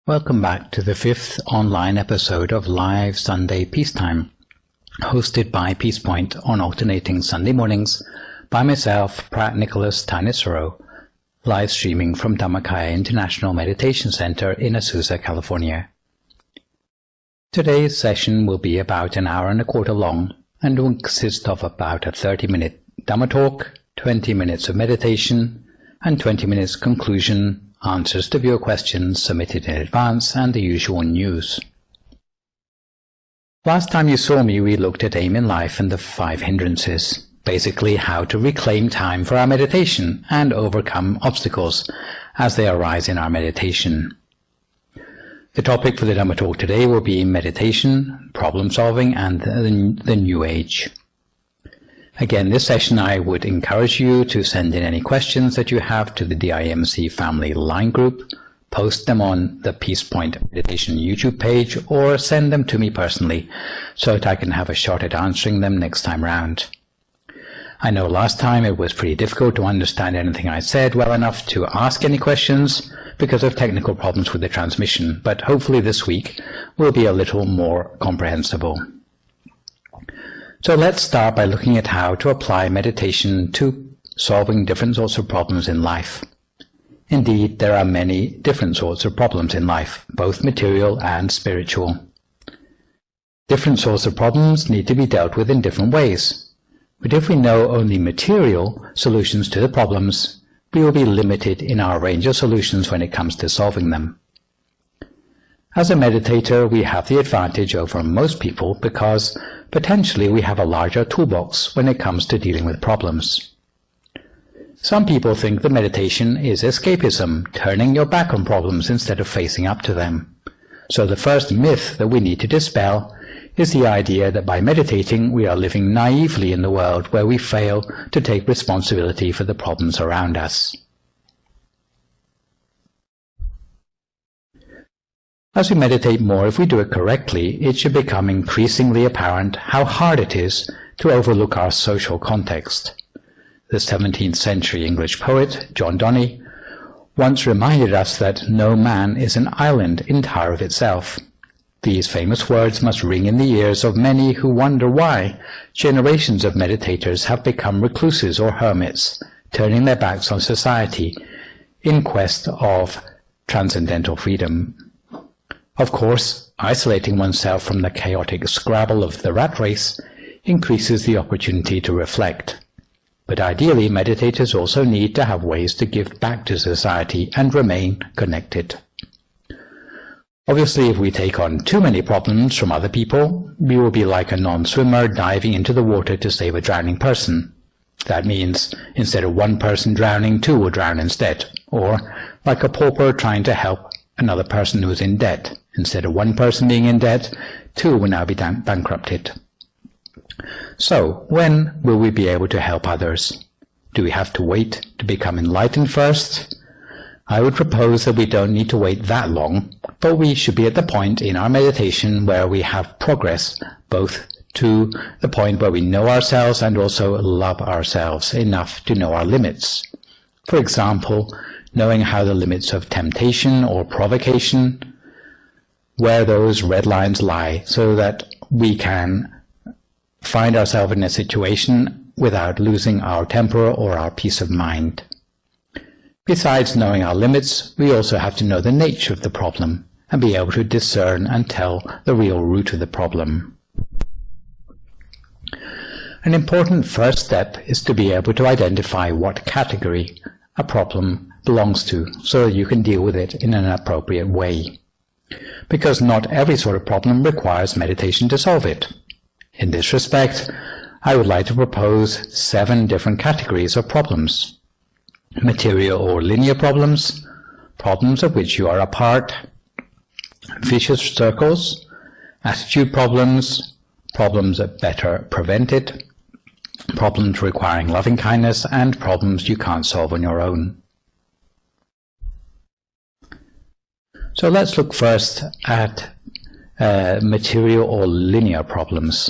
Welcome back to the 5th online episode of Live Sunday Peacetime, hosted by Peace Point on alternating Sunday mornings by myself, Phra Nicholas Thanissaro, live streaming from Dhamma International Meditation Center in Azusa, California. Today's session will be about an hour and a quarter long and will consist of about a 30-minute Dhamma talk, 20 minutes of meditation, and 20 minutes conclusion, answers to viewer questions submitted in advance, and the usual news. Last time you saw me, we looked at aim in life and the 5 hindrances, basically how to reclaim time for our meditation and overcome obstacles as they arise in our meditation. The topic for the Dhamma talk today will be meditation, problem solving, and the New Age. Again, this session I would encourage you to send in any questions that you have to the DIMC family line group, post them on the Peace Point Meditation YouTube page, or send them to me personally so that I can have a shot at answering them next time round. I know last time it was pretty difficult to understand anything I said well enough to ask any questions because of technical problems with the transmission, but hopefully this week will be a little more comprehensible. So let's start by looking at how to apply meditation to solving different sorts of problems in life. Indeed, there are many different sorts of problems in life, both material and spiritual. Different sorts of problems need to be dealt with in different ways. But if we know only material solutions to the problems, we will be limited in our range of solutions when it comes to solving them. As a meditator, we have the advantage over most people because potentially we have a larger toolbox when it comes to dealing with problems. Some people think that meditation is escapism, turning your back on problems instead of facing up to them. So the first myth that we need to dispel is the idea that by meditating we are living naively in the world where we fail to take responsibility for the problems around us. As we meditate more, if we do it correctly, it should become increasingly apparent how hard it is to overlook our social context. The 17th century English poet, John Donne, once reminded us that no man is an island entire of itself. These famous words must ring in the ears of many who wonder why generations of meditators have become recluses or hermits, turning their backs on society in quest of transcendental freedom. Of course, isolating oneself from the chaotic scrabble of the rat race increases the opportunity to reflect. But ideally, meditators also need to have ways to give back to society and remain connected. Obviously, if we take on too many problems from other people, we will be like a non-swimmer diving into the water to save a drowning person. That means instead of one person drowning, 2 will drown instead. Or like a pauper trying to help another person who is in debt. Instead of one person being in debt, 2 will now be bankrupted. So, when will we be able to help others? Do we have to wait to become enlightened first? I would propose that we don't need to wait that long, but we should be at the point in our meditation where we have progress, both to the point where we know ourselves and also love ourselves enough to know our limits. For example, knowing how the limits of temptation or provocation, where those red lines lie, so that we can find ourselves in a situation without losing our temper or our peace of mind. Besides knowing our limits, we also have to know the nature of the problem and be able to discern and tell the real root of the problem. An important first step is to be able to identify what category a problem belongs to so that you can deal with it in an appropriate way. Because not every sort of problem requires meditation to solve it. In this respect, I would like to propose 7 different categories of problems. Material or linear problems, problems of which you are a part, vicious circles, attitude problems, problems that better prevented, problems requiring loving kindness, and problems you can't solve on your own. So let's look first at material or linear problems.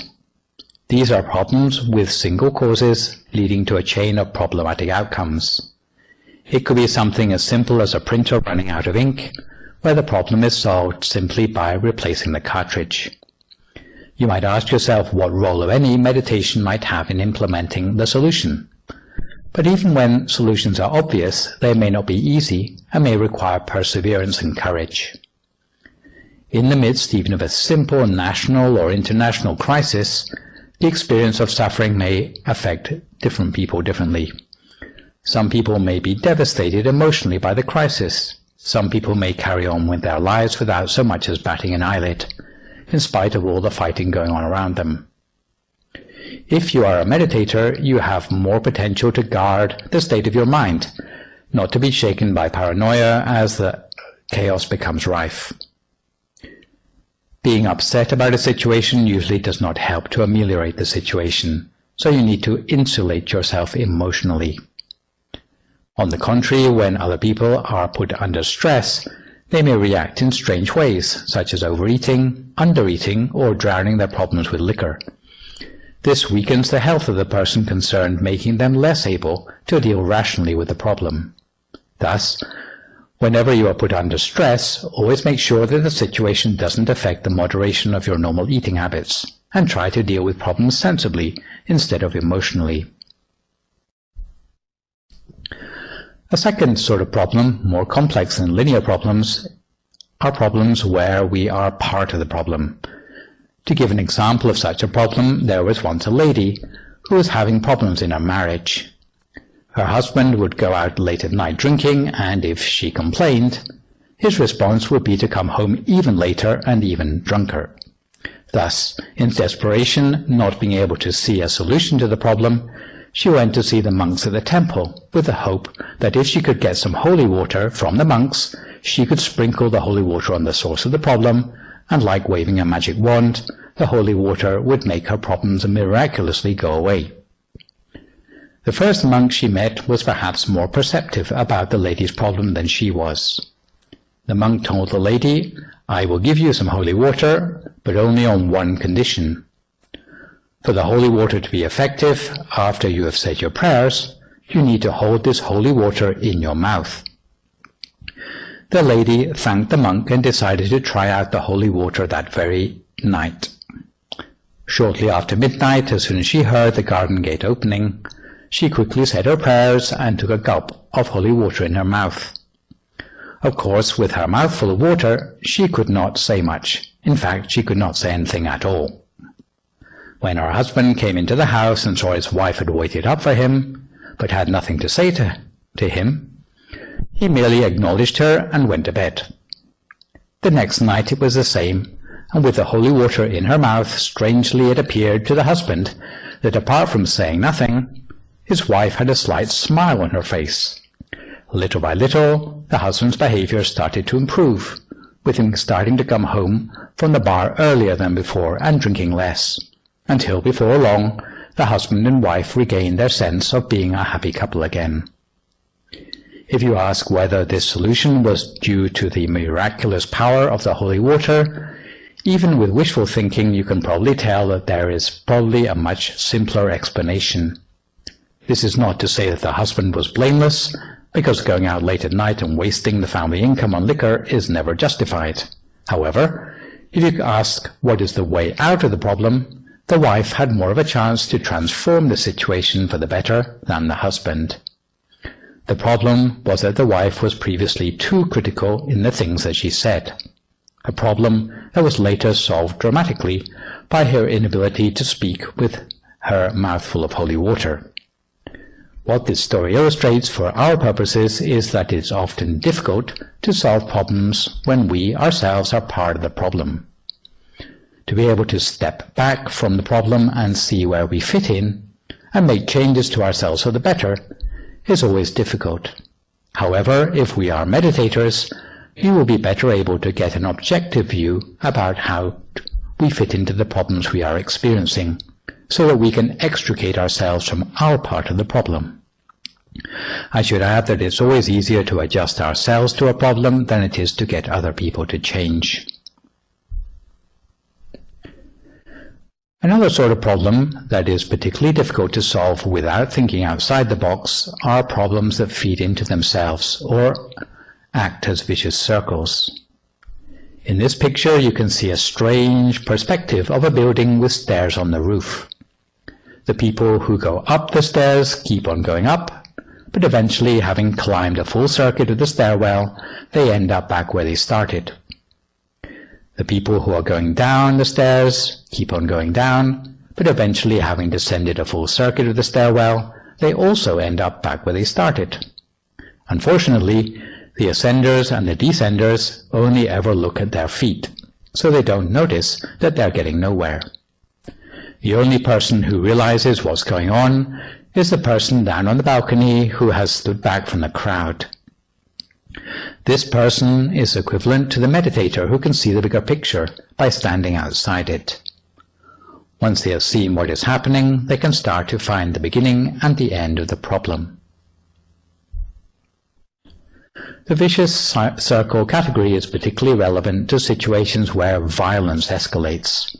These are problems with single causes leading to a chain of problematic outcomes. It could be something as simple as a printer running out of ink, where the problem is solved simply by replacing the cartridge. You might ask yourself what role, if any, meditation might have in implementing the solution. But even when solutions are obvious, they may not be easy and may require perseverance and courage. In the midst even of a simple national or international crisis, the experience of suffering may affect different people differently. Some people may be devastated emotionally by the crisis. Some people may carry on with their lives without so much as batting an eyelid, in spite of all the fighting going on around them. If you are a meditator, you have more potential to guard the state of your mind, not to be shaken by paranoia as the chaos becomes rife. Being upset about a situation usually does not help to ameliorate the situation, so you need to insulate yourself emotionally. On the contrary, when other people are put under stress, they may react in strange ways, such as overeating, undereating, or drowning their problems with liquor. This weakens the health of the person concerned, making them less able to deal rationally with the problem. Thus, whenever you are put under stress, always make sure that the situation doesn't affect the moderation of your normal eating habits, and try to deal with problems sensibly instead of emotionally. A second sort of problem, more complex than linear problems, are problems where we are part of the problem. To give an example of such a problem, there was once a lady who was having problems in her marriage. Her husband would go out late at night drinking, and if she complained, his response would be to come home even later and even drunker. Thus, in desperation, not being able to see a solution to the problem, she went to see the monks at the temple, with the hope that if she could get some holy water from the monks, she could sprinkle the holy water on the source of the problem, and like waving a magic wand, the holy water would make her problems miraculously go away. The first monk she met was perhaps more perceptive about the lady's problem than she was. The monk told the lady, "I will give you some holy water, but only on one condition. For the holy water to be effective, after you have said your prayers, you need to hold this holy water in your mouth." The lady thanked the monk and decided to try out the holy water that very night. Shortly after midnight, as soon as she heard the garden gate opening, she quickly said her prayers and took a gulp of holy water in her mouth. Of course, with her mouth full of water, she could not say much. In fact, she could not say anything at all. When her husband came into the house and saw his wife had waited up for him, but had nothing to say to him, he merely acknowledged her and went to bed. The next night it was the same, and with the holy water in her mouth, strangely it appeared to the husband that apart from saying nothing, his wife had a slight smile on her face. Little by little, the husband's behavior started to improve, with him starting to come home from the bar earlier than before and drinking less, until before long the husband and wife regained their sense of being a happy couple again. If you ask whether this solution was due to the miraculous power of the holy water, even with wishful thinking you can probably tell that there is probably a much simpler explanation. This is not to say that the husband was blameless, because going out late at night and wasting the family income on liquor is never justified. However, if you ask what is the way out of the problem, the wife had more of a chance to transform the situation for the better than the husband. The problem was that the wife was previously too critical in the things that she said, a problem that was later solved dramatically by her inability to speak with her mouthful of holy water. What this story illustrates for our purposes is that it is often difficult to solve problems when we ourselves are part of the problem. To be able to step back from the problem and see where we fit in and make changes to ourselves for the better is always difficult. However, if we are meditators, we will be better able to get an objective view about how we fit into the problems we are experiencing, so that we can extricate ourselves from our part of the problem. I should add that it's always easier to adjust ourselves to a problem than it is to get other people to change. Another sort of problem that is particularly difficult to solve without thinking outside the box are problems that feed into themselves or act as vicious circles. In this picture you can see a strange perspective of a building with stairs on the roof. The people who go up the stairs keep on going up, but eventually, having climbed a full circuit of the stairwell, they end up back where they started. The people who are going down the stairs keep on going down, but eventually, having descended a full circuit of the stairwell, they also end up back where they started. Unfortunately, the ascenders and the descenders only ever look at their feet, so they don't notice that they're getting nowhere. The only person who realizes what's going on is the person down on the balcony who has stood back from the crowd. This person is equivalent to the meditator who can see the bigger picture by standing outside it. Once they have seen what is happening, they can start to find the beginning and the end of the problem. The vicious circle category is particularly relevant to situations where violence escalates.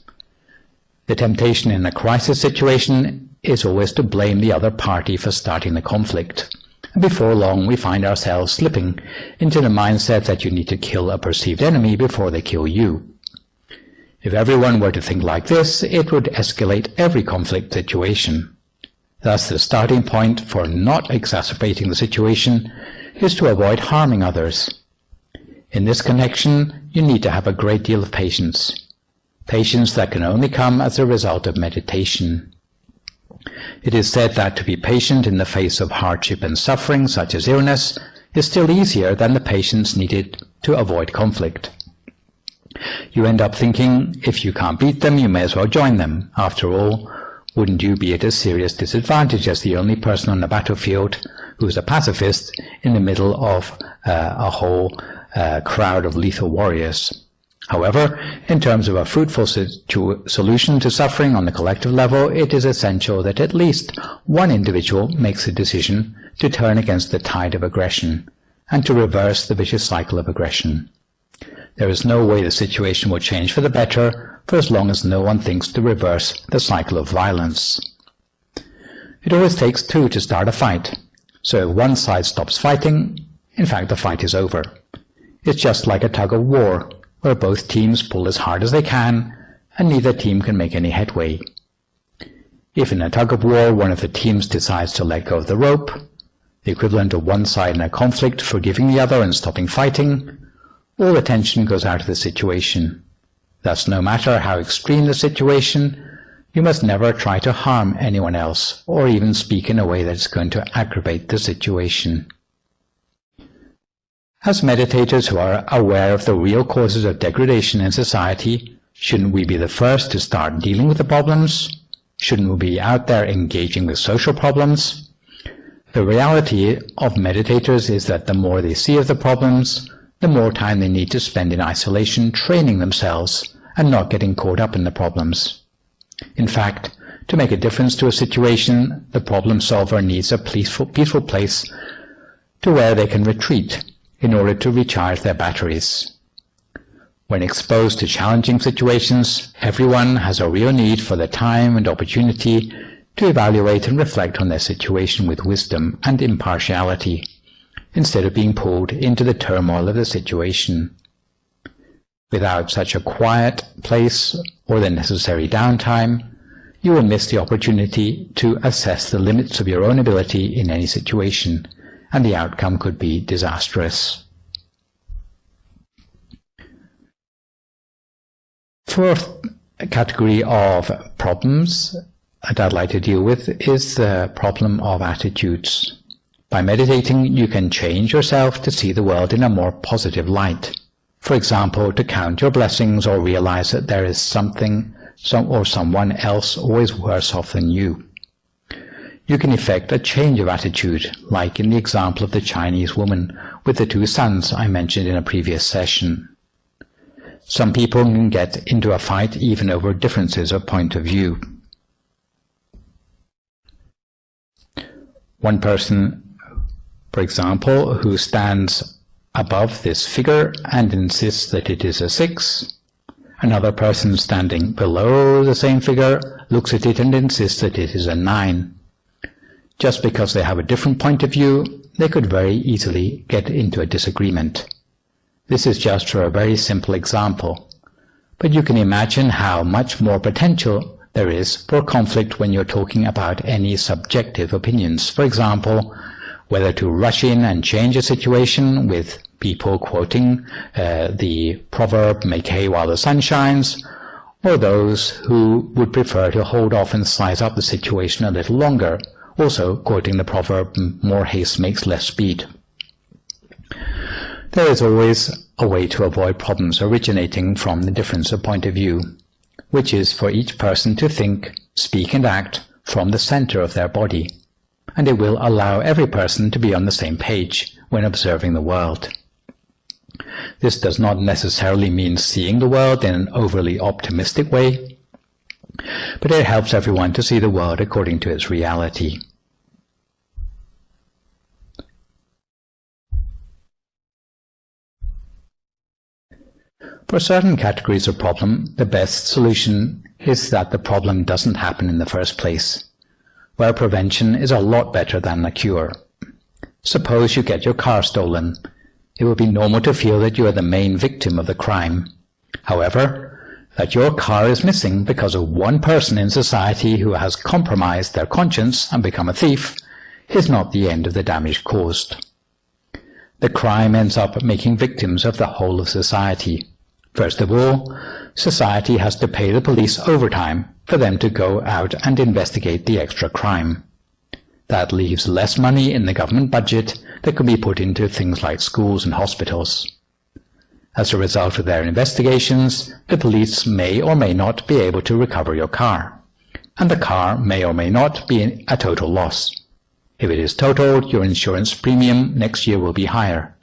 The temptation in a crisis situation is always to blame the other party for starting the conflict, and before long we find ourselves slipping into the mindset that you need to kill a perceived enemy before they kill you. If everyone were to think like this, it would escalate every conflict situation. Thus, the starting point for not exacerbating the situation is to avoid harming others. In this connection, you need to have a great deal of patience. Patience that can only come as a result of meditation. It is said that to be patient in the face of hardship and suffering, such as illness, is still easier than the patience needed to avoid conflict. You end up thinking, if you can't beat them, you may as well join them. After all, wouldn't you be at a serious disadvantage as the only person on the battlefield who's a pacifist in the middle of a whole crowd of lethal warriors? However, in terms of a fruitful solution to suffering on the collective level, it is essential that at least one individual makes a decision to turn against the tide of aggression and to reverse the vicious cycle of aggression. There is no way the situation will change for the better for as long as no one thinks to reverse the cycle of violence. It always takes two to start a fight, so if one side stops fighting, in fact the fight is over. It's just like a tug of war, where both teams pull as hard as they can, and neither team can make any headway. If in a tug of war one of the teams decides to let go of the rope, the equivalent of one side in a conflict forgiving the other and stopping fighting, all the tension goes out of the situation. Thus, no matter how extreme the situation, you must never try to harm anyone else, or even speak in a way that is going to aggravate the situation. As meditators who are aware of the real causes of degradation in society, shouldn't we be the first to start dealing with the problems? Shouldn't we be out there engaging with social problems? The reality of meditators is that the more they see of the problems, the more time they need to spend in isolation training themselves and not getting caught up in the problems. In fact, to make a difference to a situation, the problem solver needs a peaceful place to where they can retreat in order to recharge their batteries. When exposed to challenging situations, everyone has a real need for the time and opportunity to evaluate and reflect on their situation with wisdom and impartiality, instead of being pulled into the turmoil of the situation. Without such a quiet place or the necessary downtime, you will miss the opportunity to assess the limits of your own ability in any situation, and the outcome could be disastrous. Fourth category of problems that I'd like to deal with is the problem of attitudes. By meditating, you can change yourself to see the world in a more positive light. For example, to count your blessings or realize that there is something or someone else always worse off than you. You can effect a change of attitude, like in the example of the Chinese woman with the two sons I mentioned in a previous session. Some people can get into a fight even over differences of point of view. One person, for example, who stands above this figure and insists that it is a 6. Another person standing below the same figure looks at it and insists that it is a 9. Just because they have a different point of view, they could very easily get into a disagreement. This is just for a very simple example, but you can imagine how much more potential there is for conflict when you're talking about any subjective opinions. For example, whether to rush in and change a situation with people quoting the proverb, "Make hay while the sun shines," or those who would prefer to hold off and size up the situation a little longer, also quoting the proverb, "More haste makes less speed." There is always a way to avoid problems originating from the difference of point of view, which is for each person to think, speak and act from the center of their body, and it will allow every person to be on the same page when observing the world. This does not necessarily mean seeing the world in an overly optimistic way, but it helps everyone to see the world according to its reality. For certain categories of problem, the best solution is that the problem doesn't happen in the first place, where prevention is a lot better than a cure. Suppose you get your car stolen. It would be normal to feel that you are the main victim of the crime. However, that your car is missing because of one person in society who has compromised their conscience and become a thief is not the end of the damage caused. The crime ends up making victims of the whole of society. First of all, society has to pay the police overtime for them to go out and investigate the extra crime. That leaves less money in the government budget that could be put into things like schools and hospitals. As a result of their investigations, the police may or may not be able to recover your car, and the car may or may not be a total loss. If it is totaled, your insurance premium next year will be higher.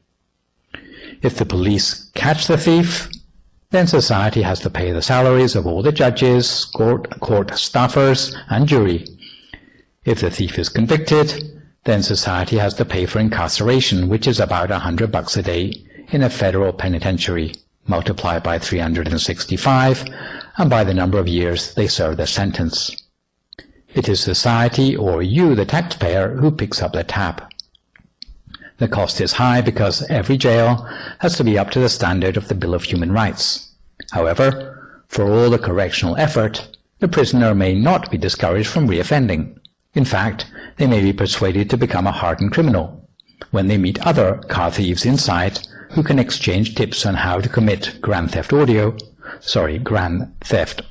If the police catch the thief, then society has to pay the salaries of all the judges, court staffers, and jury. If the thief is convicted, then society has to pay for incarceration, which is about $100 a day in a federal penitentiary, multiplied by 365, and by the number of years they serve their sentence. It is society, or you, the taxpayer, who picks up the tab. The cost is high because every jail has to be up to the standard of the Bill of Human Rights. However, for all the correctional effort, the prisoner may not be discouraged from reoffending. In fact, they may be persuaded to become a hardened criminal when they meet other car thieves inside who can exchange tips on how to commit Grand Theft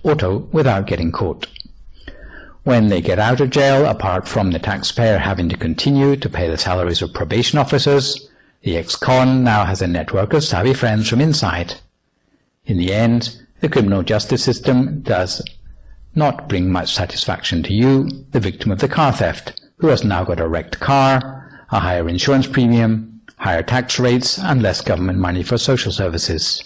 Auto without getting caught. When they get out of jail, apart from the taxpayer having to continue to pay the salaries of probation officers, the ex-con now has a network of savvy friends from inside. In the end, the criminal justice system does not bring much satisfaction to you, the victim of the car theft, who has now got a wrecked car, a higher insurance premium, higher tax rates, and less government money for social services.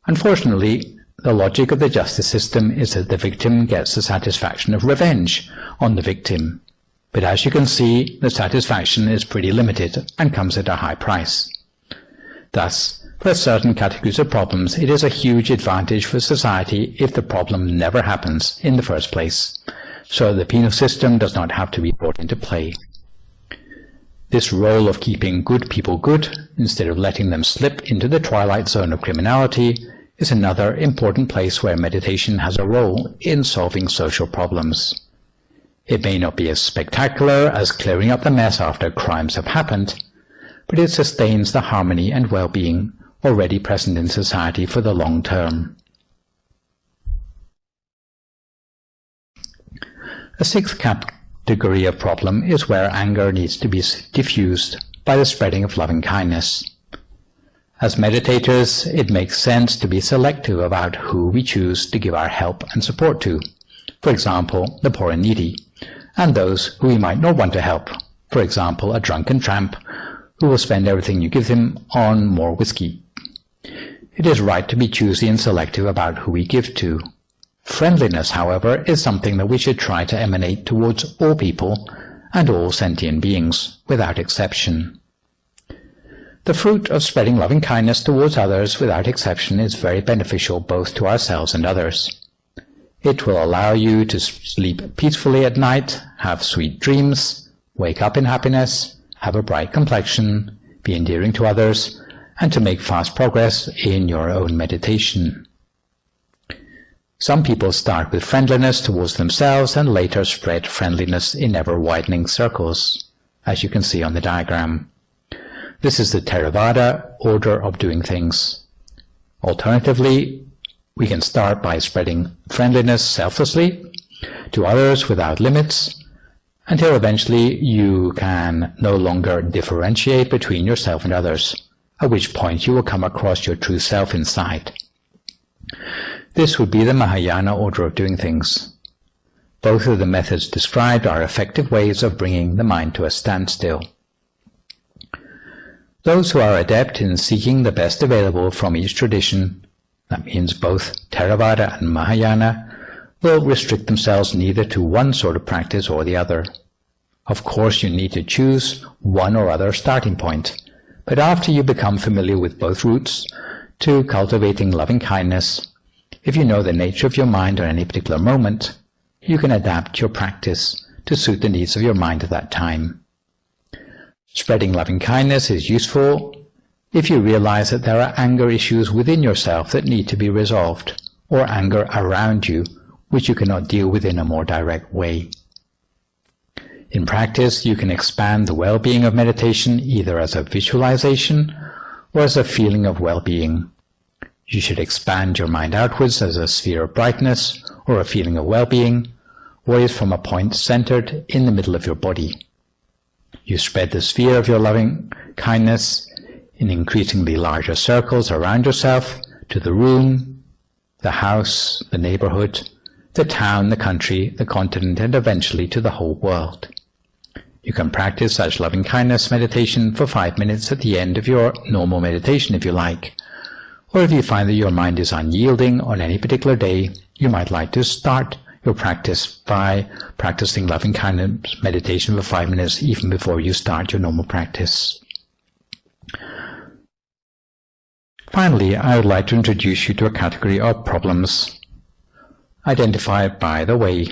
Unfortunately, the logic of the justice system is that the victim gets the satisfaction of revenge on the victim. But as you can see, the satisfaction is pretty limited and comes at a high price. Thus, for certain categories of problems, it is a huge advantage for society if the problem never happens in the first place, so the penal system does not have to be brought into play. This role of keeping good people good, instead of letting them slip into the twilight zone of criminality, is another important place where meditation has a role in solving social problems. It may not be as spectacular as clearing up the mess after crimes have happened, but it sustains the harmony and well-being already present in society for the long term. A sixth category of problem is where anger needs to be diffused by the spreading of loving kindness. As meditators, it makes sense to be selective about who we choose to give our help and support to. For example, the poor and needy, and those who we might not want to help. For example, a drunken tramp who will spend everything you give him on more whiskey. It is right to be choosy and selective about who we give to. Friendliness, however, is something that we should try to emanate towards all people and all sentient beings, without exception. The fruit of spreading loving kindness towards others without exception is very beneficial both to ourselves and others. It will allow you to sleep peacefully at night, have sweet dreams, wake up in happiness, have a bright complexion, be endearing to others, and to make fast progress in your own meditation. Some people start with friendliness towards themselves and later spread friendliness in ever-widening circles, as you can see on the diagram. This is the Theravada order of doing things. Alternatively, we can start by spreading friendliness selflessly to others without limits, until eventually you can no longer differentiate between yourself and others, at which point you will come across your true self inside. This would be the Mahayana order of doing things. Both of the methods described are effective ways of bringing the mind to a standstill. Those who are adept in seeking the best available from each tradition, that means both Theravada and Mahayana, will restrict themselves neither to one sort of practice or the other. Of course, you need to choose one or other starting point, but after you become familiar with both routes to cultivating loving-kindness, if you know the nature of your mind at any particular moment, you can adapt your practice to suit the needs of your mind at that time. Spreading loving-kindness is useful if you realize that there are anger issues within yourself that need to be resolved, or anger around you which you cannot deal with in a more direct way. In practice, you can expand the well-being of meditation either as a visualization or as a feeling of well-being. You should expand your mind outwards as a sphere of brightness or a feeling of well-being, or is from a point centered in the middle of your body. You spread the sphere of your loving kindness in increasingly larger circles around yourself to the room, the house, the neighborhood, the town, the country, the continent, and eventually to the whole world. You can practice such loving-kindness meditation for 5 minutes at the end of your normal meditation if you like. Or if you find that your mind is unyielding on any particular day, you might like to start your practice by practicing loving-kindness meditation for 5 minutes even before you start your normal practice. Finally, I would like to introduce you to a category of problems identified by the way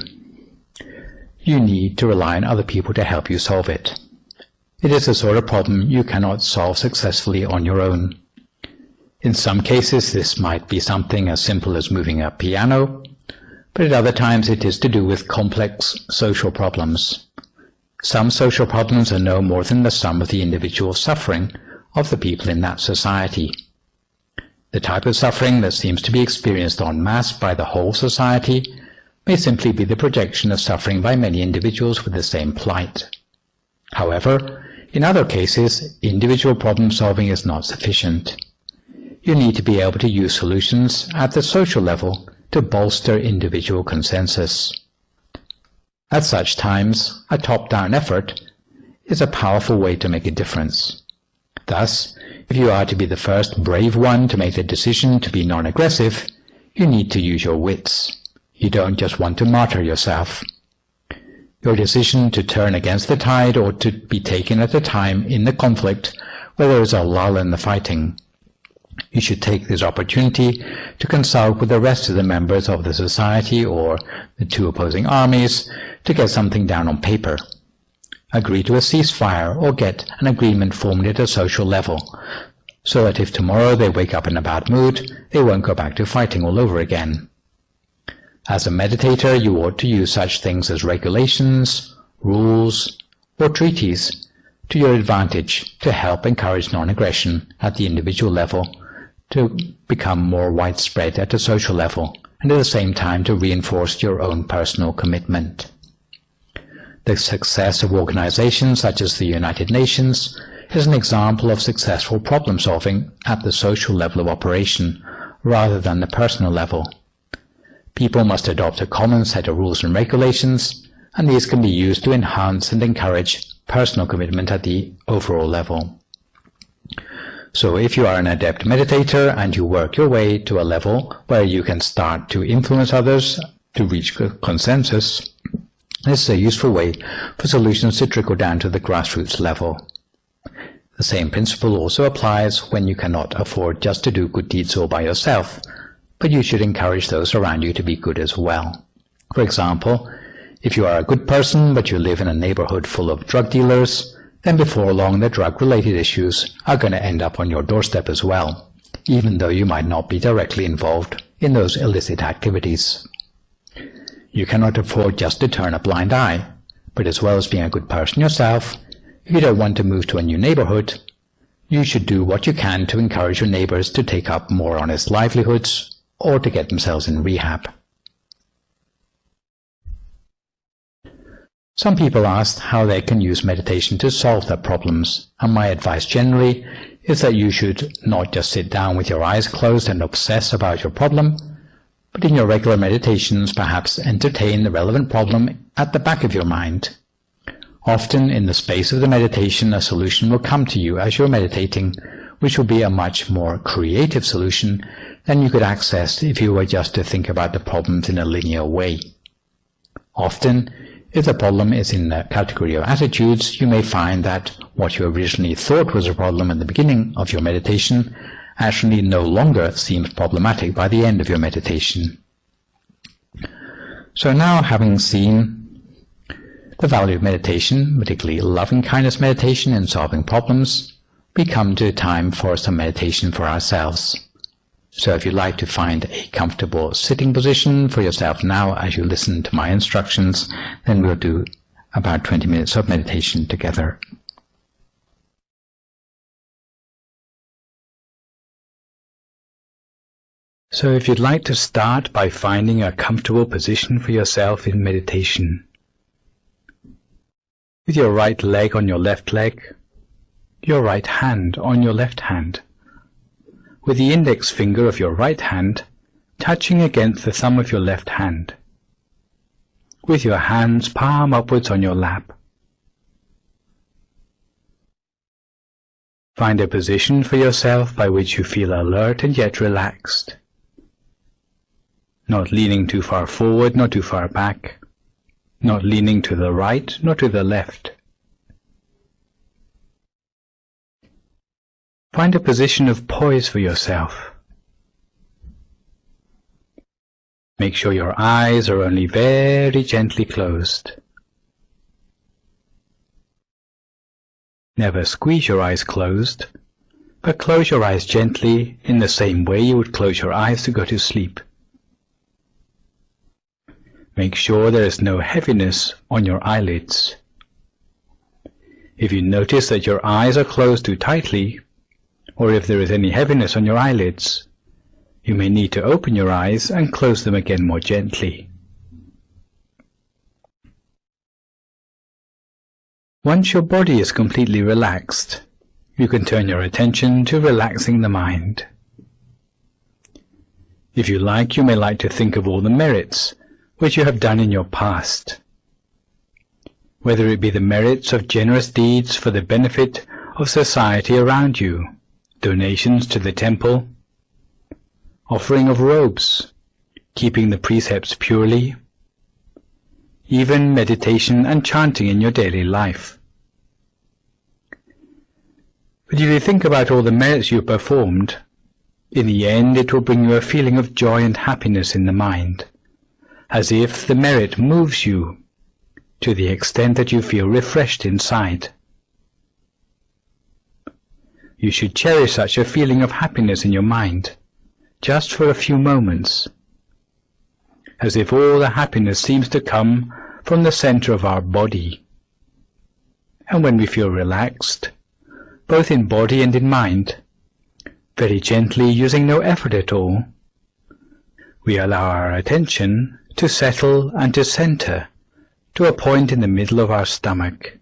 you need to rely on other people to help you solve it. It is the sort of problem you cannot solve successfully on your own. In some cases, this might be something as simple as moving a piano, but at other times it is to do with complex social problems. Some social problems are no more than the sum of the individual suffering of the people in that society. The type of suffering that seems to be experienced en masse by the whole society may simply be the projection of suffering by many individuals with the same plight. However, in other cases, individual problem solving is not sufficient. You need to be able to use solutions at the social level to bolster individual consensus. At such times, a top-down effort is a powerful way to make a difference. Thus, if you are to be the first brave one to make the decision to be non-aggressive, you need to use your wits. You don't just want to martyr yourself. Your decision to turn against the tide or to be taken at a time in the conflict where there is a lull in the fighting. You should take this opportunity to consult with the rest of the members of the society or the two opposing armies to get something down on paper. Agree to a ceasefire or get an agreement formed at a social level, so that if tomorrow they wake up in a bad mood, they won't go back to fighting all over again. As a meditator, you ought to use such things as regulations, rules, or treaties to your advantage to help encourage non-aggression at the individual level, to become more widespread at a social level, and at the same time to reinforce your own personal commitment. The success of organizations such as the United Nations is an example of successful problem-solving at the social level of operation rather than the personal level. People must adopt a common set of rules and regulations, and these can be used to enhance and encourage personal commitment at the overall level. So if you are an adept meditator and you work your way to a level where you can start to influence others to reach consensus, this is a useful way for solutions to trickle down to the grassroots level. The same principle also applies when you cannot afford just to do good deeds all by yourself, but you should encourage those around you to be good as well. For example, if you are a good person but you live in a neighborhood full of drug dealers, then before long the drug-related issues are going to end up on your doorstep as well, even though you might not be directly involved in those illicit activities. You cannot afford just to turn a blind eye, but as well as being a good person yourself, if you don't want to move to a new neighborhood, you should do what you can to encourage your neighbors to take up more honest livelihoods or to get themselves in rehab. Some people ask how they can use meditation to solve their problems, and my advice generally is that you should not just sit down with your eyes closed and obsess about your problem, but in your regular meditations perhaps entertain the relevant problem at the back of your mind. Often in the space of the meditation a solution will come to you as you're meditating, which will be a much more creative solution than you could access if you were just to think about the problems in a linear way. Often, if the problem is in the category of attitudes, you may find that what you originally thought was a problem at the beginning of your meditation actually no longer seems problematic by the end of your meditation. So now, having seen the value of meditation, particularly loving-kindness meditation in solving problems, we come to a time for some meditation for ourselves. So if you'd like to find a comfortable sitting position for yourself now as you listen to my instructions, then we'll do about 20 minutes of meditation together. So if you'd like to start by finding a comfortable position for yourself in meditation, with your right leg on your left leg, your right hand on your left hand, with the index finger of your right hand touching against the thumb of your left hand, with your hands palm upwards on your lap. Find a position for yourself by which you feel alert and yet relaxed, not leaning too far forward nor too far back, not leaning to the right nor to the left. Find a position of poise for yourself. Make sure your eyes are only very gently closed. Never squeeze your eyes closed, but close your eyes gently in the same way you would close your eyes to go to sleep. Make sure there is no heaviness on your eyelids. If you notice that your eyes are closed too tightly, or if there is any heaviness on your eyelids, you may need to open your eyes and close them again more gently. Once your body is completely relaxed, you can turn your attention to relaxing the mind. If you like, you may like to think of all the merits which you have done in your past, whether it be the merits of generous deeds for the benefit of society around you, donations to the temple, offering of robes, keeping the precepts purely, even meditation and chanting in your daily life. But if you think about all the merits you performed, in the end it will bring you a feeling of joy and happiness in the mind, as if the merit moves you to the extent that you feel refreshed inside. You should cherish such a feeling of happiness in your mind, just for a few moments, as if all the happiness seems to come from the center of our body. And when we feel relaxed, both in body and in mind, very gently, using no effort at all, we allow our attention to settle and to center to a point in the middle of our stomach,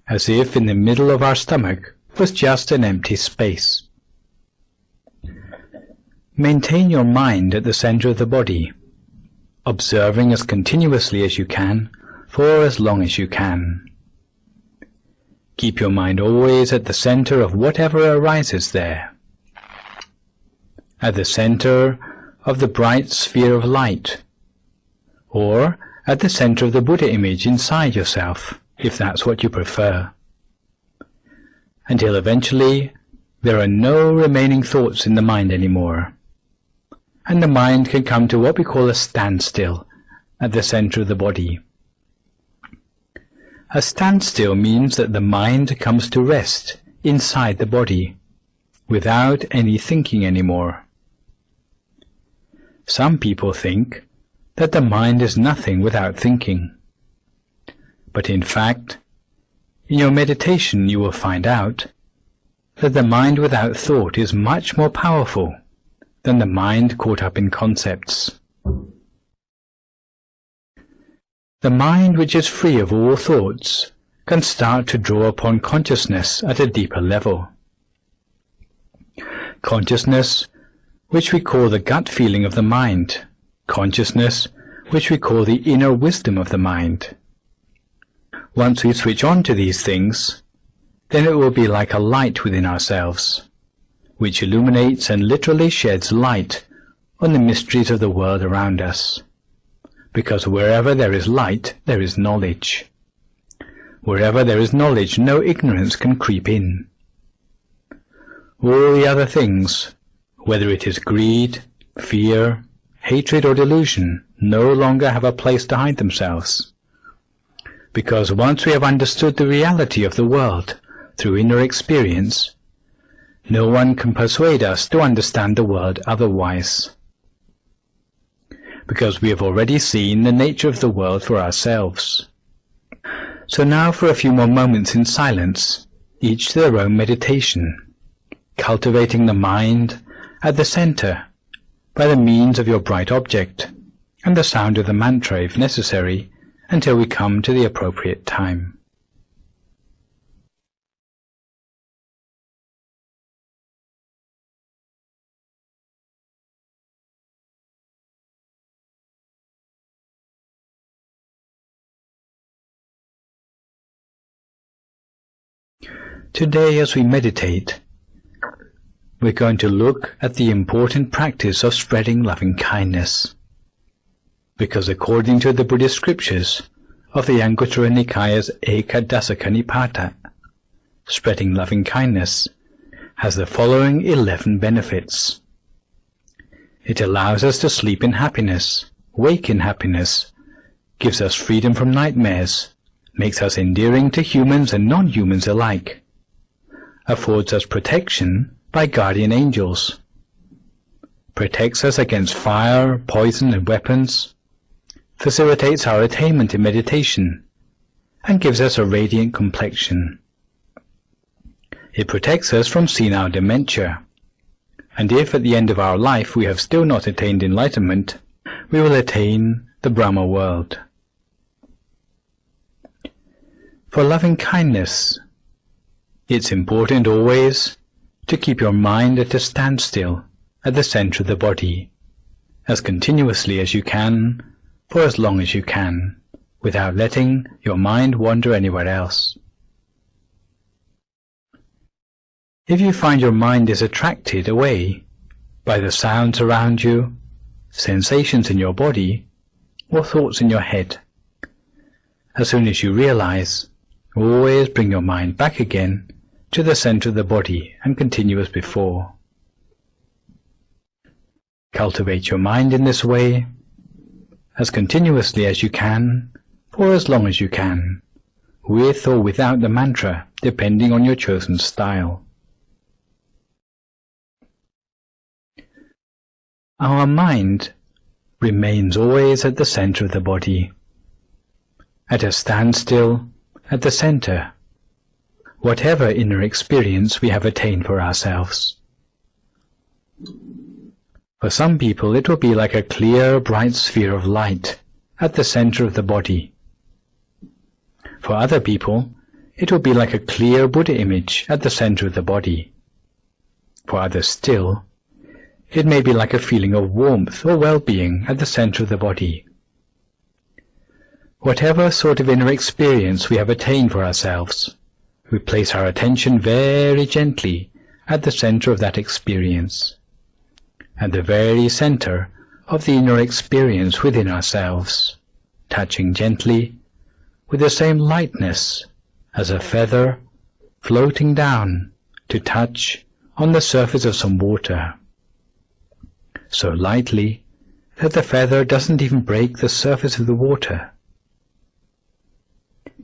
as if in the middle of our stomach was just an empty space. Maintain your mind at the center of the body, observing as continuously as you can for as long as you can. Keep your mind always at the center of whatever arises there, at the center of the bright sphere of light, or at the center of the Buddha image inside yourself, if that's what you prefer, until eventually there are no remaining thoughts in the mind anymore, and the mind can come to what we call a standstill at the center of the body. A standstill means that the mind comes to rest inside the body, without any thinking anymore. Some people think that the mind is nothing without thinking. But in fact, in your meditation you will find out that the mind without thought is much more powerful than the mind caught up in concepts. The mind which is free of all thoughts can start to draw upon consciousness at a deeper level. Consciousness, which we call the gut feeling of the mind, consciousness, which we call the inner wisdom of the mind. Once we switch on to these things, then it will be like a light within ourselves, which illuminates and literally sheds light on the mysteries of the world around us. Because wherever there is light, there is knowledge. Wherever there is knowledge, no ignorance can creep in. All the other things, whether it is greed, fear, hatred or delusion, no longer have a place to hide themselves. Because once we have understood the reality of the world through inner experience, no one can persuade us to understand the world otherwise. Because we have already seen the nature of the world for ourselves. So now for a few more moments in silence, each to their own meditation, cultivating the mind at the center by the means of your bright object and the sound of the mantra if necessary, until we come to the appropriate time. Today, as we meditate, we're going to look at the important practice of spreading loving kindness. Because according to the Buddhist scriptures of the Anguttara Nikaya's Ekadasaka Nipata, spreading loving kindness has the following 11 benefits. It allows us to sleep in happiness, wake in happiness, gives us freedom from nightmares, makes us endearing to humans and non-humans alike, affords us protection by guardian angels, protects us against fire, poison and weapons, facilitates our attainment in meditation, and gives us a radiant complexion. It protects us from senile dementia, and if at the end of our life we have still not attained enlightenment, we will attain the Brahma world. For loving kindness, it's important always to keep your mind at a standstill at the center of the body, as continuously as you can, for as long as you can, without letting your mind wander anywhere else. If you find your mind is attracted away by the sounds around you, sensations in your body, or thoughts in your head, as soon as you realize, always bring your mind back again to the center of the body and continue as before. Cultivate your mind in this way, as continuously as you can, for as long as you can, with or without the mantra, depending on your chosen style. Our mind remains always at the center of the body, at a standstill at the center, whatever inner experience we have attained for ourselves. For some people it will be like a clear, bright sphere of light at the center of the body. For other people, it will be like a clear Buddha image at the center of the body. For others still, it may be like a feeling of warmth or well-being at the center of the body. Whatever sort of inner experience we have attained for ourselves, we place our attention very gently at the center of that experience, at the very center of the inner experience within ourselves, touching gently with the same lightness as a feather floating down to touch on the surface of some water, so lightly that the feather doesn't even break the surface of the water.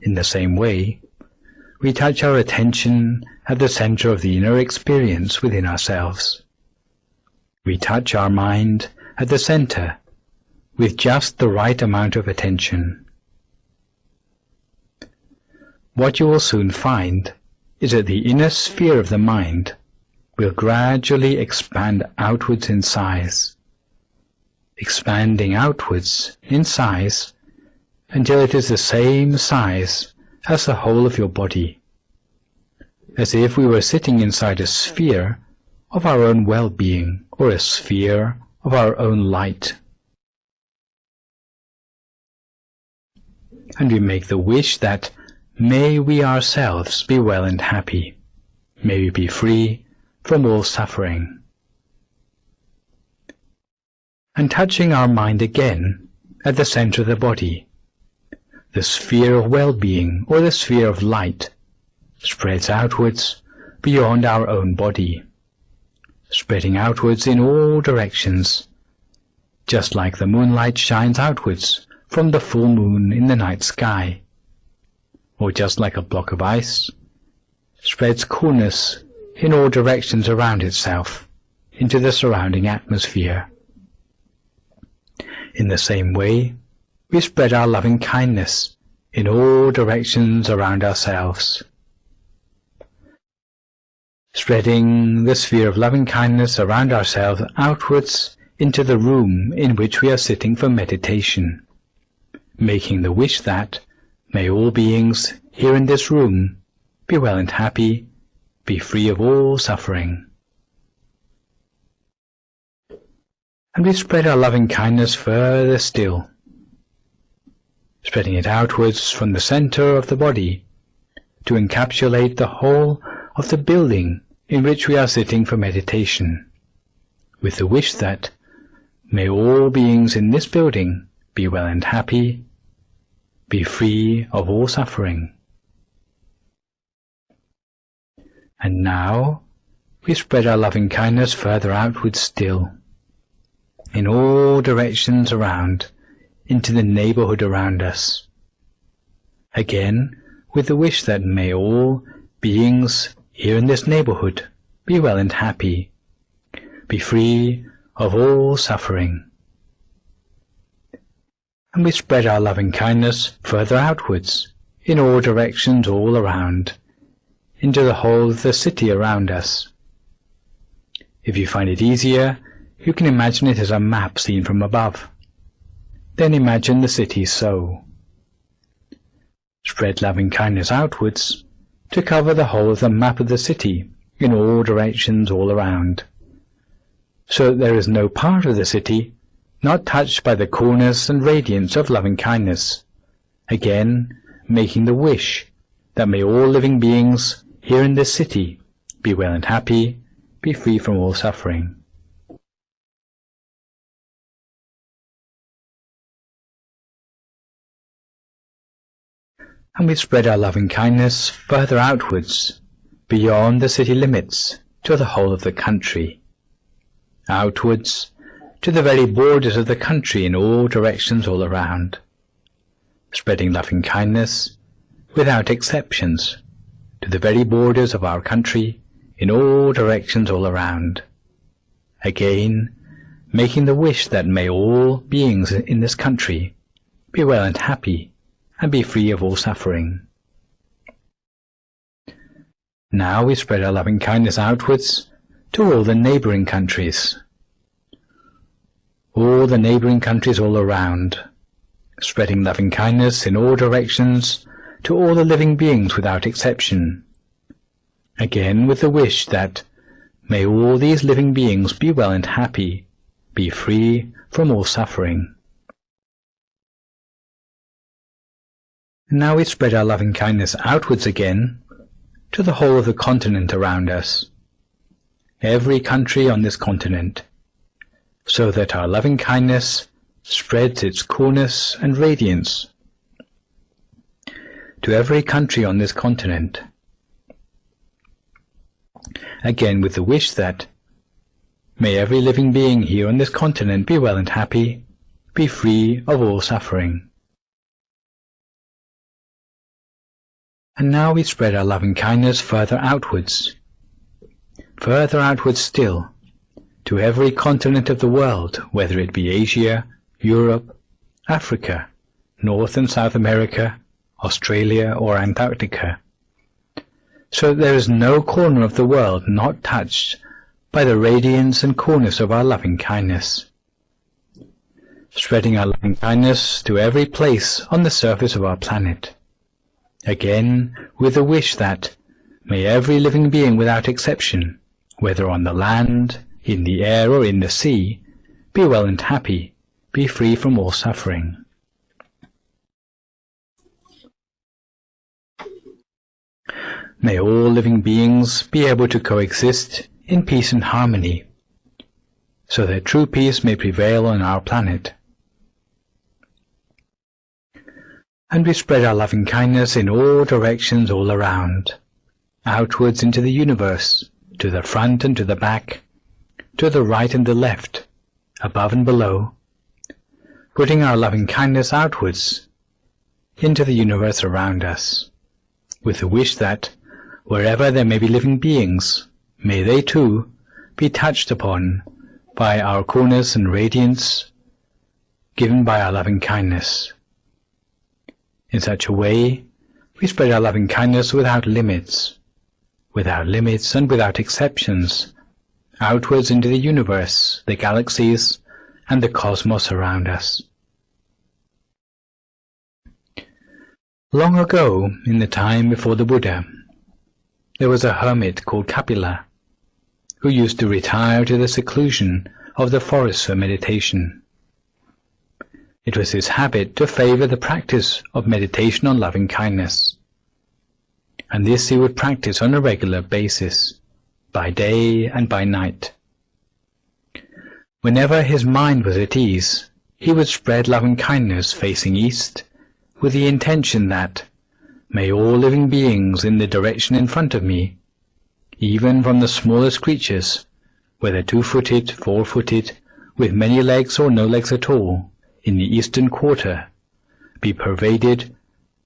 In the same way, we touch our attention at the center of the inner experience within ourselves. We touch our mind at the center with just the right amount of attention. What you will soon find is that the inner sphere of the mind will gradually expand outwards in size, expanding outwards in size until it is the same size as the whole of your body, as if we were sitting inside a sphere of our own well-being or a sphere of our own light. And we make the wish that may we ourselves be well and happy, may we be free from all suffering. And touching our mind again at the center of the body, the sphere of well-being or the sphere of light spreads outwards beyond our own body, spreading outwards in all directions, just like the moonlight shines outwards from the full moon in the night sky, or just like a block of ice spreads coolness in all directions around itself into the surrounding atmosphere. In the same way, we spread our loving kindness in all directions around ourselves, spreading the sphere of loving kindness around ourselves outwards into the room in which we are sitting for meditation, making the wish that may all beings here in this room be well and happy, be free of all suffering. And we spread our loving kindness further still, spreading it outwards from the center of the body to encapsulate the whole of the building in which we are sitting for meditation, with the wish that may all beings in this building be well and happy, be free of all suffering. And now we spread our loving kindness further outwards still, in all directions around, into the neighborhood around us, again with the wish that may all beings here in this neighborhood be well and happy, be free of all suffering. And we spread our loving kindness further outwards, in all directions all around, into the whole of the city around us. If you find it easier, you can imagine it as a map seen from above. Then imagine the city so. Spread loving kindness outwards to cover the whole of the map of the city in all directions all around, so that there is no part of the city not touched by the coolness and radiance of loving kindness, again making the wish that may all living beings here in this city be well and happy, be free from all suffering. And we spread our loving kindness further outwards, beyond the city limits, to the whole of the country, outwards to the very borders of the country in all directions all around, spreading loving kindness without exceptions to the very borders of our country in all directions all around, again making the wish that may all beings in this country be well and happy and be free of all suffering. Now we spread our loving kindness outwards to all the neighboring countries, all the neighboring countries all around, spreading loving kindness in all directions to all the living beings without exception, again with the wish that may all these living beings be well and happy, be free from all suffering. And now we spread our loving kindness outwards again to the whole of the continent around us, every country on this continent, so that our loving kindness spreads its coolness and radiance to every country on this continent, again with the wish that may every living being here on this continent be well and happy, be free of all suffering. And now we spread our loving-kindness further outwards still, to every continent of the world, whether it be Asia, Europe, Africa, North and South America, Australia or Antarctica, so that there is no corner of the world not touched by the radiance and coolness of our loving-kindness. Spreading our loving-kindness to every place on the surface of our planet. Again, with the wish that, may every living being without exception, whether on the land, in the air or in the sea, be well and happy, be free from all suffering. May all living beings be able to coexist in peace and harmony, so that true peace may prevail on our planet. And we spread our loving-kindness in all directions all around, outwards into the universe, to the front and to the back, to the right and the left, above and below, putting our loving-kindness outwards into the universe around us, with the wish that, wherever there may be living beings, may they too be touched upon by our coolness and radiance given by our loving-kindness. In such a way, we spread our loving-kindness without limits and without exceptions, outwards into the universe, the galaxies, and the cosmos around us. Long ago, in the time before the Buddha, there was a hermit called Kapila, who used to retire to the seclusion of the forest for meditation. It was his habit to favor the practice of meditation on loving-kindness, and this he would practice on a regular basis, by day and by night. Whenever his mind was at ease, he would spread loving-kindness facing east, with the intention that, may all living beings in the direction in front of me, even from the smallest creatures, whether 2-footed, 4-footed, with many legs or no legs at all, in the eastern quarter, be pervaded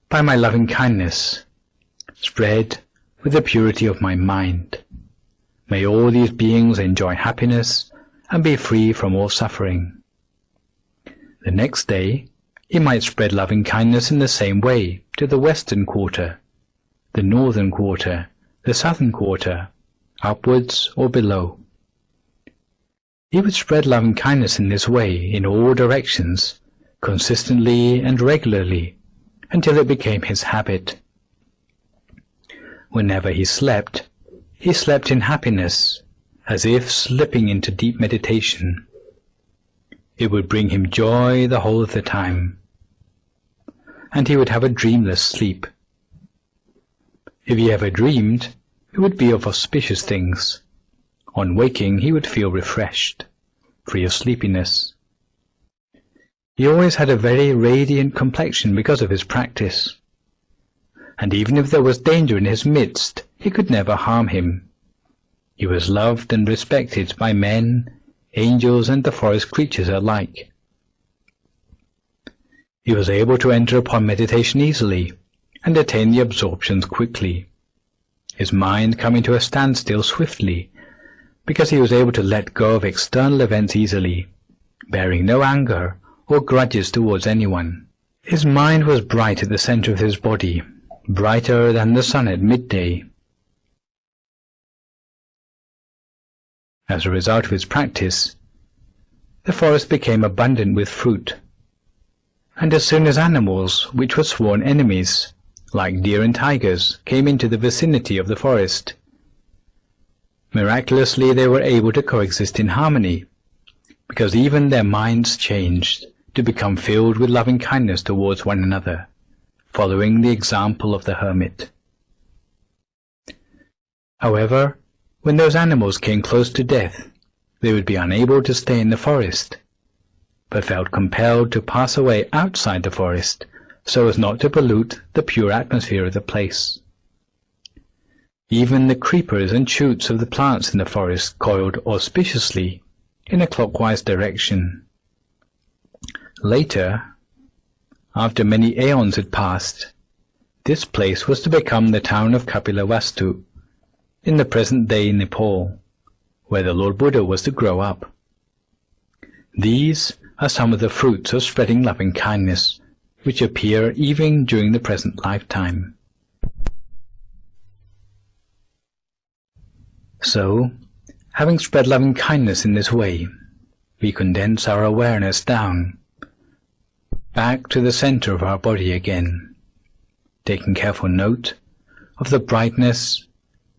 by my loving-kindness, spread with the purity of my mind. May all these beings enjoy happiness and be free from all suffering. The next day, he might spread loving-kindness in the same way to the western quarter, the northern quarter, the southern quarter, upwards or below. He would spread loving-kindness in this way in all directions, consistently and regularly, until it became his habit. Whenever he slept in happiness, as if slipping into deep meditation. It would bring him joy the whole of the time, and he would have a dreamless sleep. If he ever dreamed, it would be of auspicious things. On waking, he would feel refreshed, free of sleepiness. He always had a very radiant complexion because of his practice, and even if there was danger in his midst, it could never harm him. He was loved and respected by men, angels, and the forest creatures alike. He was able to enter upon meditation easily, and attain the absorptions quickly, his mind coming to a standstill swiftly, because he was able to let go of external events easily, bearing no anger or grudges towards anyone. His mind was bright at the center of his body, brighter than the sun at midday. As a result of his practice, the forest became abundant with fruit, and as soon as animals which were sworn enemies, like deer and tigers, came into the vicinity of the forest, miraculously they were able to coexist in harmony, because even their minds changed to become filled with loving-kindness towards one another, following the example of the hermit. However, when those animals came close to death, they would be unable to stay in the forest, but felt compelled to pass away outside the forest so as not to pollute the pure atmosphere of the place. Even the creepers and shoots of the plants in the forest coiled auspiciously in a clockwise direction. Later, after many aeons had passed, This place was to become the town of Kapilavastu, in the present-day Nepal, where the Lord Buddha was to grow up. These are some of the fruits of spreading loving-kindness, which appear even during the present lifetime. So, having spread loving-kindness in this way, we condense our awareness down, back to the center of our body again, taking careful note of the brightness,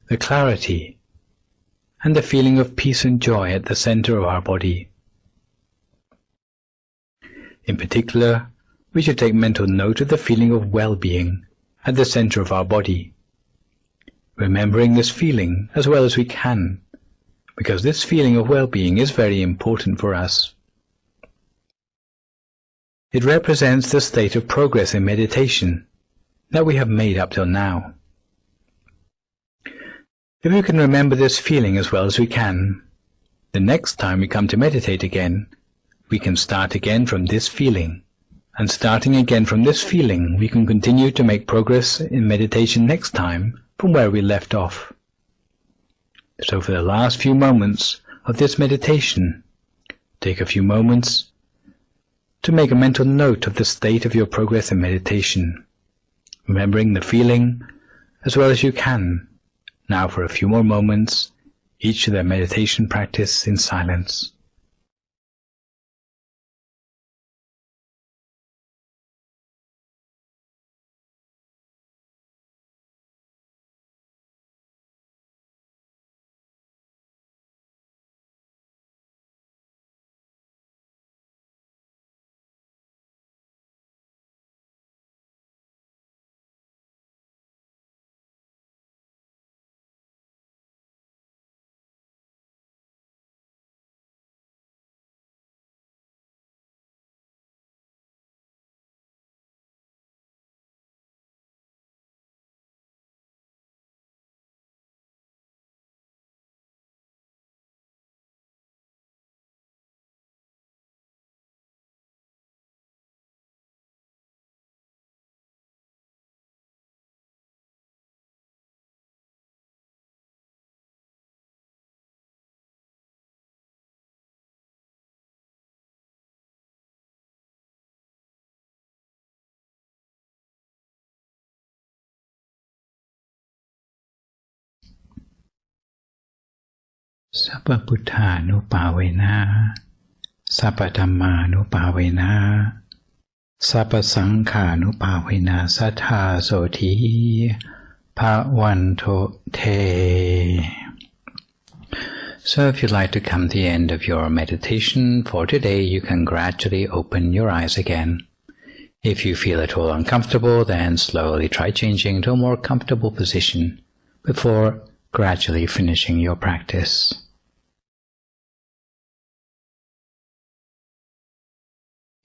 the clarity, and the feeling of peace and joy at the center of our body. In particular, we should take mental note of the feeling of well-being at the center of our body, remembering this feeling as well as we can, because this feeling of well-being is very important for us. It represents the state of progress in meditation that we have made up till now. If we can remember this feeling as well as we can, the next time we come to meditate again, we can start again from this feeling, and starting again from this feeling, we can continue to make progress in meditation next time from where we left off. So for the last few moments of this meditation, take a few moments to make a mental note of the state of your progress in meditation, remembering the feeling as well as you can. Now for a few more moments, each of their meditation practice in silence. Sabba Buddhanupavena, Sabba Dhammanupavena, Sabba Sankhanupavena Sattha Soti Bhavanto Te. So if you'd like to come to the end of your meditation for today, you can gradually open your eyes again. If you feel at all uncomfortable, then slowly try changing to a more comfortable position before gradually finishing your practice.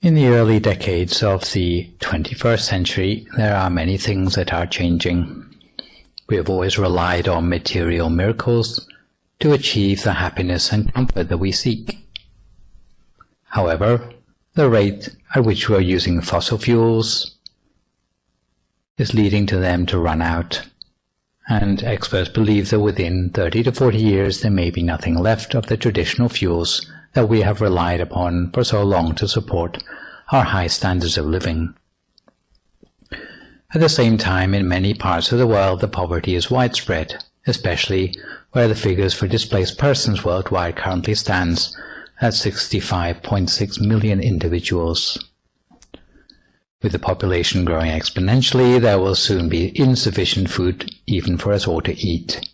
In the early decades of the 21st century, there are many things that are changing. We have always relied on material miracles to achieve the happiness and comfort that we seek. However, the rate at which we are using fossil fuels is leading to them to run out, and experts believe that within 30 to 40 years there may be nothing left of the traditional fuels that we have relied upon for so long to support our high standards of living. At the same time, in many parts of the world, the poverty is widespread, especially where the figures for displaced persons worldwide currently stands at 65.6 million individuals. With the population growing exponentially, there will soon be insufficient food even for us all to eat.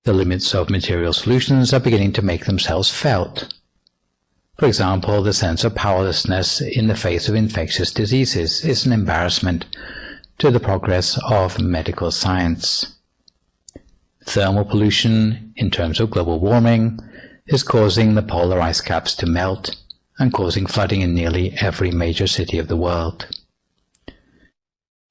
The limits of material solutions are beginning to make themselves felt. For example, the sense of powerlessness in the face of infectious diseases is an embarrassment to the progress of medical science. Thermal pollution, in terms of global warming, is causing the polar ice caps to melt and causing flooding in nearly every major city of the world.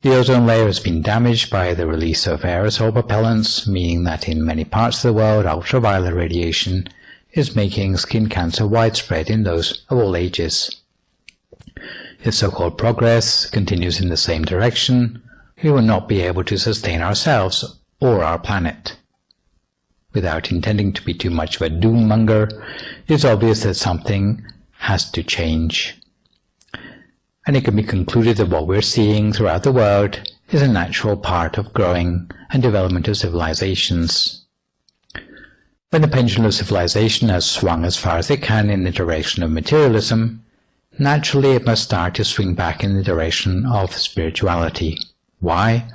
The ozone layer has been damaged by the release of aerosol propellants, meaning that in many parts of the world ultraviolet radiation is making skin cancer widespread in those of all ages. Its so-called progress continues in the same direction, we will not be able to sustain ourselves or our planet. Without intending to be too much of a doom-monger, it is obvious that something has to change. And it can be concluded that what we're seeing throughout the world is a natural part of growing and development of civilizations. When the pendulum of civilization has swung as far as it can in the direction of materialism, naturally it must start to swing back in the direction of spirituality. Why?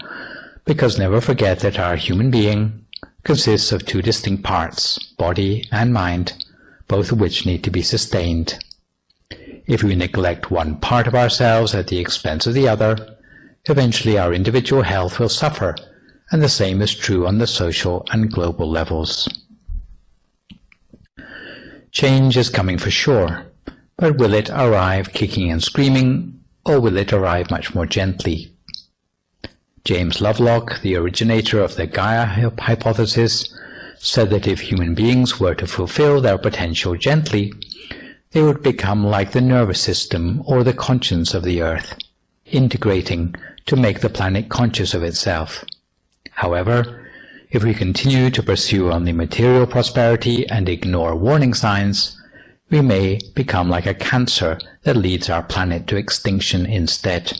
Because never forget that our human being consists of two distinct parts, body and mind, both of which need to be sustained. If we neglect one part of ourselves at the expense of the other, eventually our individual health will suffer, and the same is true on the social and global levels. Change is coming for sure, but will it arrive kicking and screaming, or will it arrive much more gently? James Lovelock, the originator of the Gaia hypothesis, said that if human beings were to fulfill their potential gently, they would become like the nervous system or the conscience of the earth, integrating to make the planet conscious of itself. However, if we continue to pursue only material prosperity and ignore warning signs, we may become like a cancer that leads our planet to extinction instead.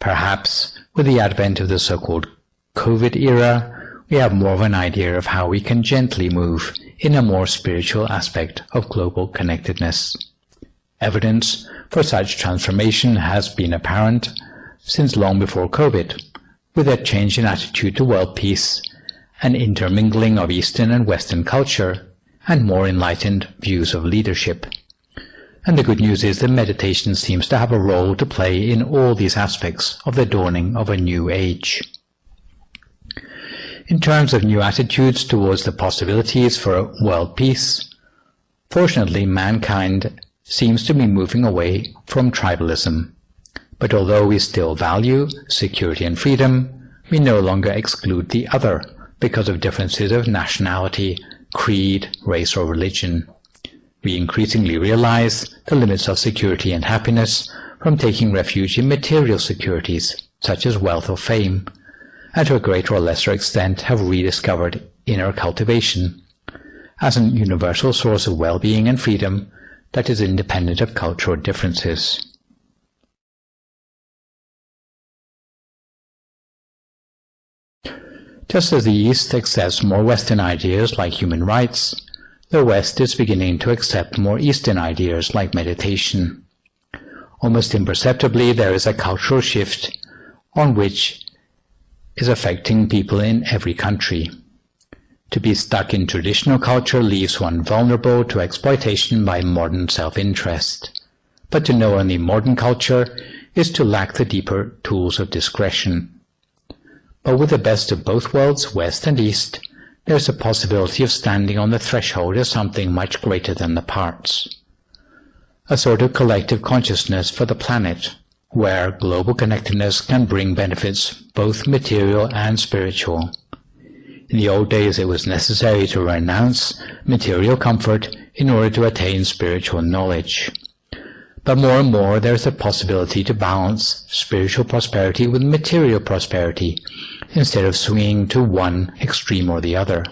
Perhaps with the advent of the so-called COVID era, we have more of an idea of how we can gently move in a more spiritual aspect of global connectedness. Evidence for such transformation has been apparent since long before COVID, with a change in attitude to world peace, an intermingling of Eastern and Western culture, and more enlightened views of leadership. And the good news is that meditation seems to have a role to play in all these aspects of the dawning of a new age. In terms of new attitudes towards the possibilities for world peace, fortunately mankind seems to be moving away from tribalism. But although we still value security and freedom, we no longer exclude the other because of differences of nationality, creed, race, or religion. We increasingly realize the limits of security and happiness from taking refuge in material securities, such as wealth or fame, and to a greater or lesser extent have rediscovered inner cultivation as an universal source of well-being and freedom that is independent of cultural differences. Just as the East accepts more Western ideas like human rights, the West is beginning to accept more Eastern ideas like meditation. Almost imperceptibly, there is a cultural shift on which is affecting people in every country. To be stuck in traditional culture leaves one vulnerable to exploitation by modern self-interest. But to know only modern culture is to lack the deeper tools of discretion. But with the best of both worlds, West and East, there is a possibility of standing on the threshold of something much greater than the parts. A sort of collective consciousness for the planet, where global connectedness can bring benefits both material and spiritual. In the old days it was necessary to renounce material comfort in order to attain spiritual knowledge. But more and more there is a possibility to balance spiritual prosperity with material prosperity, instead of swinging to one extreme or the other.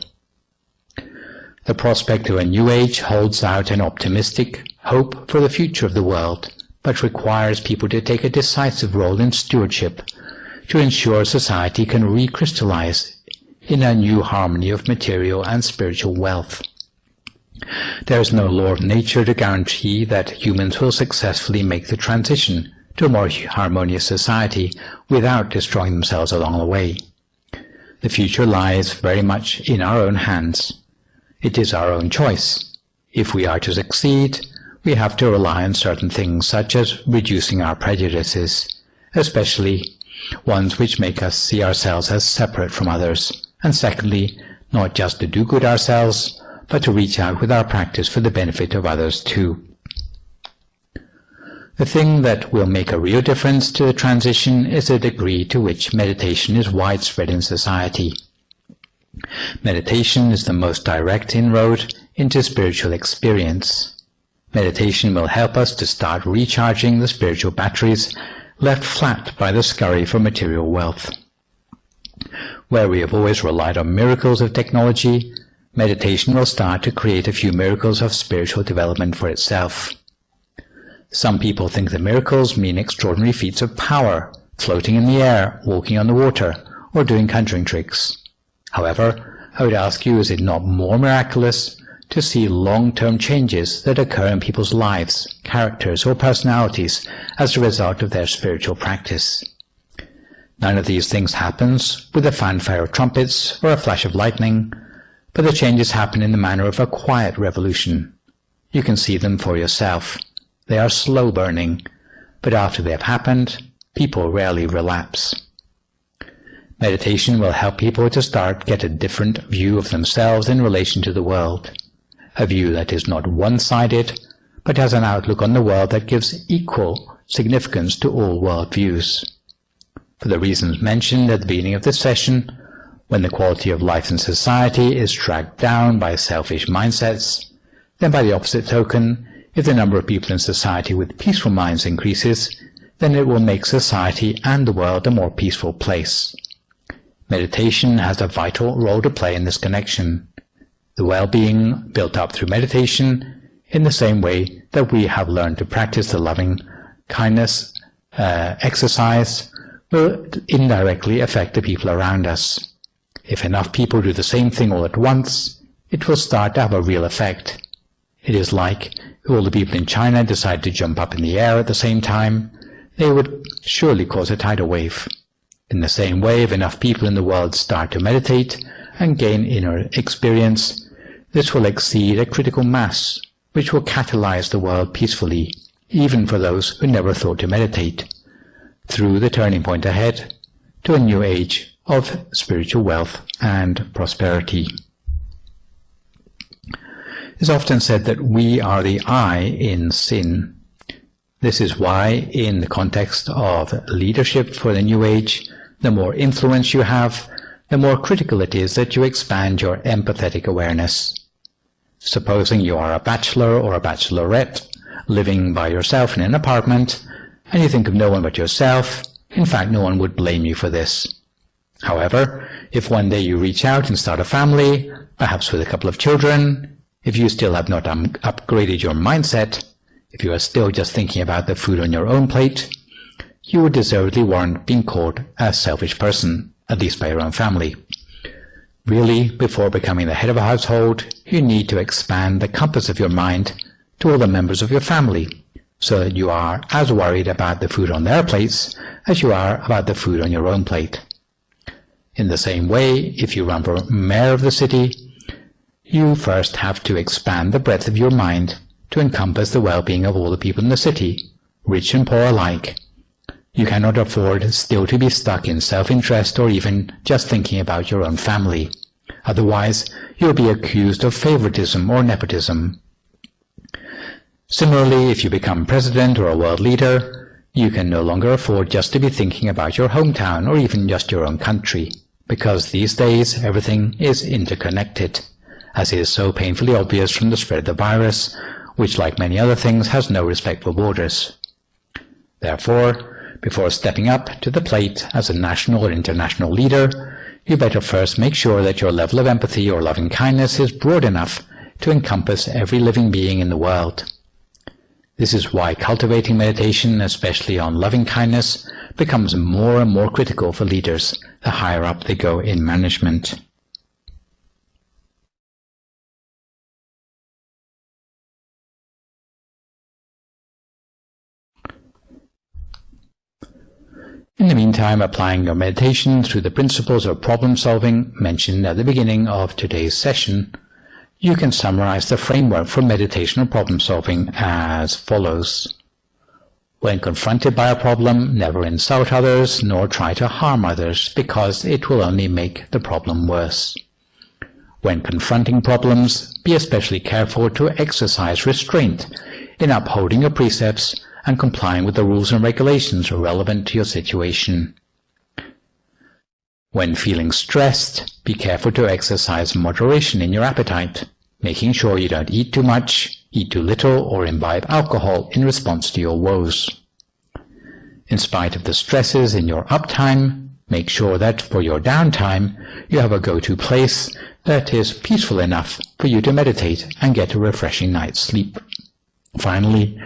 The prospect of a new age holds out an optimistic hope for the future of the world, but requires people to take a decisive role in stewardship to ensure society can recrystallize in a new harmony of material and spiritual wealth. There is no law of nature to guarantee that humans will successfully make the transition to a more harmonious society without destroying themselves along the way. The future lies very much in our own hands. It is our own choice. If we are to succeed, we have to rely on certain things such as reducing our prejudices, especially ones which make us see ourselves as separate from others, and secondly, not just to do good ourselves, but to reach out with our practice for the benefit of others too. The thing that will make a real difference to the transition is the degree to which meditation is widespread in society. Meditation is the most direct inroad into spiritual experience. Meditation will help us to start recharging the spiritual batteries left flat by the scurry for material wealth. Where we have always relied on miracles of technology, meditation will start to create a few miracles of spiritual development for itself. Some people think the miracles mean extraordinary feats of power, floating in the air, walking on the water, or doing conjuring tricks. However, I would ask you, is it not more miraculous to see long-term changes that occur in people's lives, characters, or personalities as a result of their spiritual practice? None of these things happens with a fanfare of trumpets or a flash of lightning, but the changes happen in the manner of a quiet revolution. You can see them for yourself. They are slow burning, but after they have happened, people rarely relapse. Meditation will help people to get a different view of themselves in relation to the world, a view that is not one-sided, but has an outlook on the world that gives equal significance to all world views. For the reasons mentioned at the beginning of this session, when the quality of life in society is dragged down by selfish mindsets, then by the opposite token, if the number of people in society with peaceful minds increases, then it will make society and the world a more peaceful place. Meditation has a vital role to play in this connection. The well-being built up through meditation, in the same way that we have learned to practice the loving kindness exercise, will indirectly affect the people around us. If enough people do the same thing all at once, it will start to have a real effect. It is like if all the people in China decide to jump up in the air at the same time, they would surely cause a tidal wave. In the same way, if enough people in the world start to meditate and gain inner experience, this will exceed a critical mass, which will catalyze the world peacefully, even for those who never thought to meditate, through the turning point ahead to a new age of spiritual wealth and prosperity. It is often said that we are the I in sin. This is why, in the context of leadership for the New Age, the more influence you have, the more critical it is that you expand your empathetic awareness. Supposing you are a bachelor or a bachelorette living by yourself in an apartment, and you think of no one but yourself, in fact no one would blame you for this. However, if one day you reach out and start a family, perhaps with a couple of children, if you still have not upgraded your mindset, if you are still just thinking about the food on your own plate, you would deservedly warrant being called a selfish person, at least by your own family. Really, before becoming the head of a household, you need to expand the compass of your mind to all the members of your family, so that you are as worried about the food on their plates as you are about the food on your own plate. In the same way, if you run for mayor of the city, you first have to expand the breadth of your mind to encompass the well-being of all the people in the city, rich and poor alike. You cannot afford still to be stuck in self-interest or even just thinking about your own family. Otherwise, you'll be accused of favoritism or nepotism. Similarly, if you become president or a world leader, you can no longer afford just to be thinking about your hometown or even just your own country, because these days everything is interconnected, as is so painfully obvious from the spread of the virus, which, like many other things, has no respect for borders. Therefore, before stepping up to the plate as a national or international leader, you better first make sure that your level of empathy or loving kindness is broad enough to encompass every living being in the world. This is why cultivating meditation, especially on loving kindness, becomes more and more critical for leaders the higher up they go in management. In the meantime, applying your meditation through the principles of problem-solving mentioned at the beginning of today's session, you can summarize the framework for meditational problem-solving as follows. When confronted by a problem, never insult others nor try to harm others, because it will only make the problem worse. When confronting problems, be especially careful to exercise restraint in upholding your precepts and complying with the rules and regulations relevant to your situation. When feeling stressed, be careful to exercise moderation in your appetite, making sure you don't eat too much, eat too little, or imbibe alcohol in response to your woes. In spite of the stresses in your uptime, make sure that for your downtime you have a go-to place that is peaceful enough for you to meditate and get a refreshing night's sleep. Finally,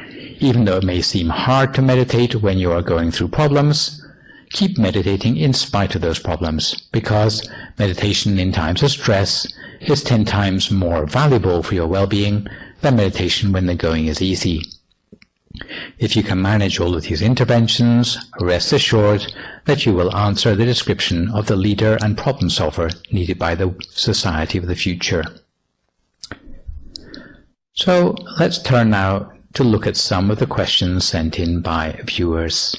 even though it may seem hard to meditate when you are going through problems, keep meditating in spite of those problems, because meditation in times of stress is 10 times more valuable for your well-being than meditation when the going is easy. If you can manage all of these interventions, rest assured that you will answer the description of the leader and problem solver needed by the society of the future. So let's turn now to look at some of the questions sent in by viewers.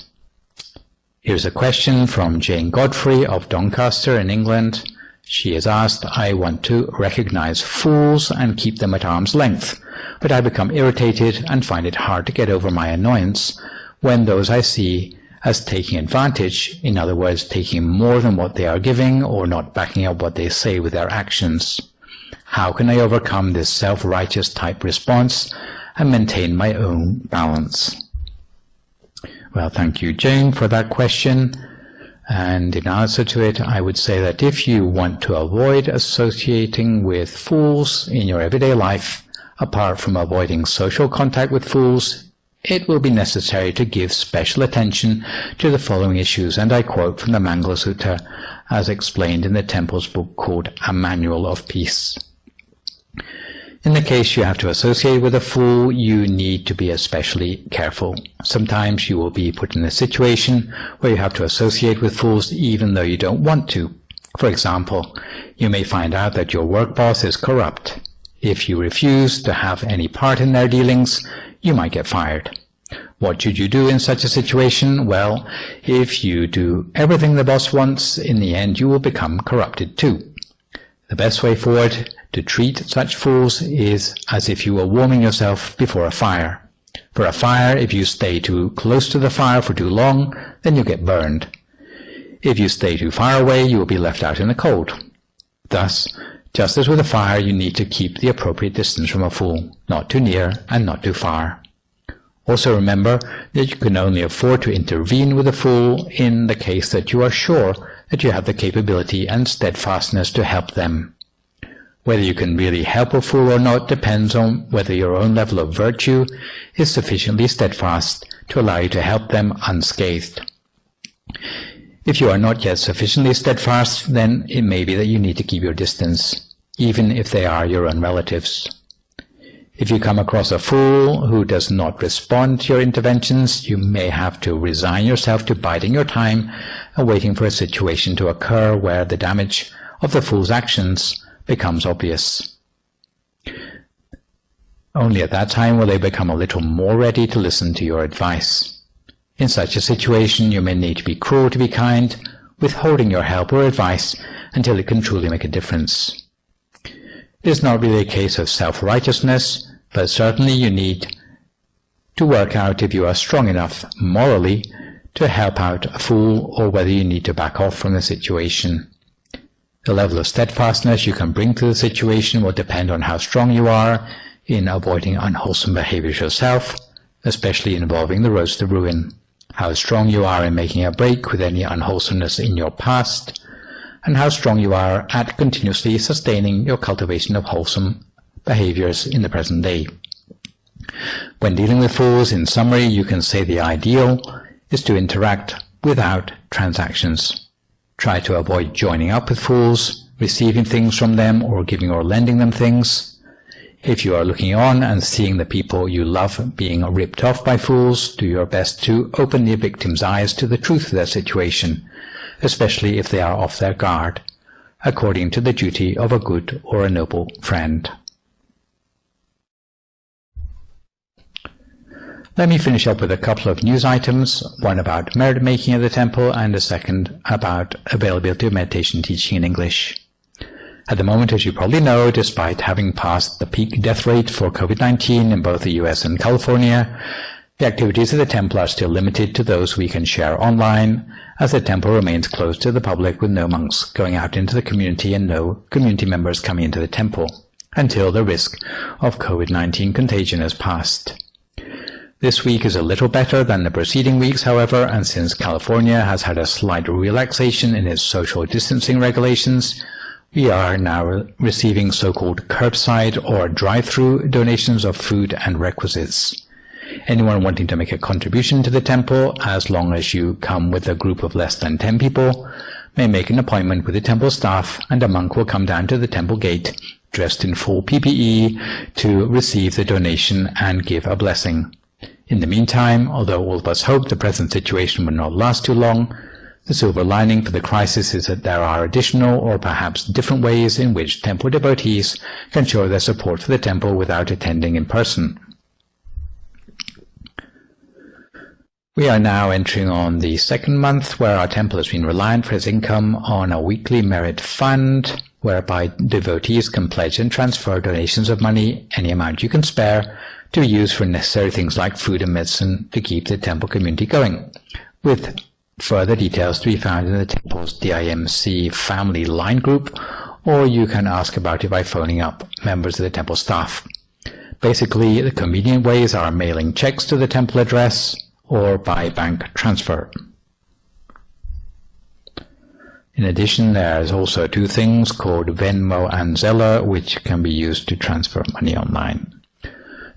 Here's a question from Jane Godfrey of Doncaster in England. She has asked, I want to recognize fools and keep them at arm's length, but I become irritated and find it hard to get over my annoyance when those I see as taking advantage, in other words, taking more than what they are giving or not backing up what they say with their actions. How can I overcome this self-righteous type response and maintain my own balance? Well, thank you, Jane, for that question. And in answer to it, I would say that if you want to avoid associating with fools in your everyday life, apart from avoiding social contact with fools, it will be necessary to give special attention to the following issues, and I quote from the Mangala Sutta as explained in the Temple's book called A Manual of Peace. In the case you have to associate with a fool, you need to be especially careful. Sometimes you will be put in a situation where you have to associate with fools even though you don't want to. For example, you may find out that your work boss is corrupt. If you refuse to have any part in their dealings, you might get fired. What should you do in such a situation? Well, if you do everything the boss wants, in the end you will become corrupted too. The best way forward to treat such fools is as if you were warming yourself before a fire. For a fire, if you stay too close to the fire for too long, then you get burned. If you stay too far away, you will be left out in the cold. Thus, just as with a fire, you need to keep the appropriate distance from a fool, not too near and not too far. Also remember that you can only afford to intervene with a fool in the case that you are sure that you have the capability and steadfastness to help them. Whether you can really help a fool or not depends on whether your own level of virtue is sufficiently steadfast to allow you to help them unscathed. If you are not yet sufficiently steadfast, then it may be that you need to keep your distance, even if they are your own relatives. If you come across a fool who does not respond to your interventions, you may have to resign yourself to biding your time and waiting for a situation to occur where the damage of the fool's actions becomes obvious. Only at that time will they become a little more ready to listen to your advice. In such a situation, you may need to be cruel to be kind, withholding your help or advice until it can truly make a difference. It is not really a case of self-righteousness, but certainly you need to work out if you are strong enough morally to help out a fool or whether you need to back off from the situation. The level of steadfastness you can bring to the situation will depend on how strong you are in avoiding unwholesome behaviors yourself, especially involving the roads to ruin, how strong you are in making a break with any unwholesomeness in your past, and how strong you are at continuously sustaining your cultivation of wholesome behaviors in the present day. When dealing with fools, in summary, you can say the ideal is to interact without transactions. Try to avoid joining up with fools, receiving things from them, or giving or lending them things. If you are looking on and seeing the people you love being ripped off by fools, do your best to open the victim's eyes to the truth of their situation, especially if they are off their guard, according to the duty of a good or a noble friend. Let me finish up with a couple of news items, one about merit making at the temple and a second about availability of meditation teaching in English. At the moment, as you probably know, despite having passed the peak death rate for COVID-19 in both the US and California, the activities of the temple are still limited to those we can share online, as the temple remains closed to the public with no monks going out into the community and no community members coming into the temple, until the risk of COVID-19 contagion has passed. This week is a little better than the preceding weeks, however, and since California has had a slight relaxation in its social distancing regulations, we are now receiving so-called curbside or drive-through donations of food and requisites. Anyone wanting to make a contribution to the temple, as long as you come with a group of less than 10 people, may make an appointment with the temple staff, and a monk will come down to the temple gate, dressed in full PPE, to receive the donation and give a blessing. In the meantime, although all of us hope the present situation will not last too long, the silver lining for the crisis is that there are additional or perhaps different ways in which temple devotees can show their support for the temple without attending in person. We are now entering on the second month where our temple has been reliant for its income on a weekly merit fund, whereby devotees can pledge and transfer donations of money, any amount you can spare, to be used for necessary things like food and medicine to keep the temple community going, with further details to be found in the temple's DIMC family line group, or you can ask about it by phoning up members of the temple staff. Basically, the convenient ways are mailing checks to the temple address or by bank transfer. In addition, there's also two things called Venmo and Zelle, which can be used to transfer money online.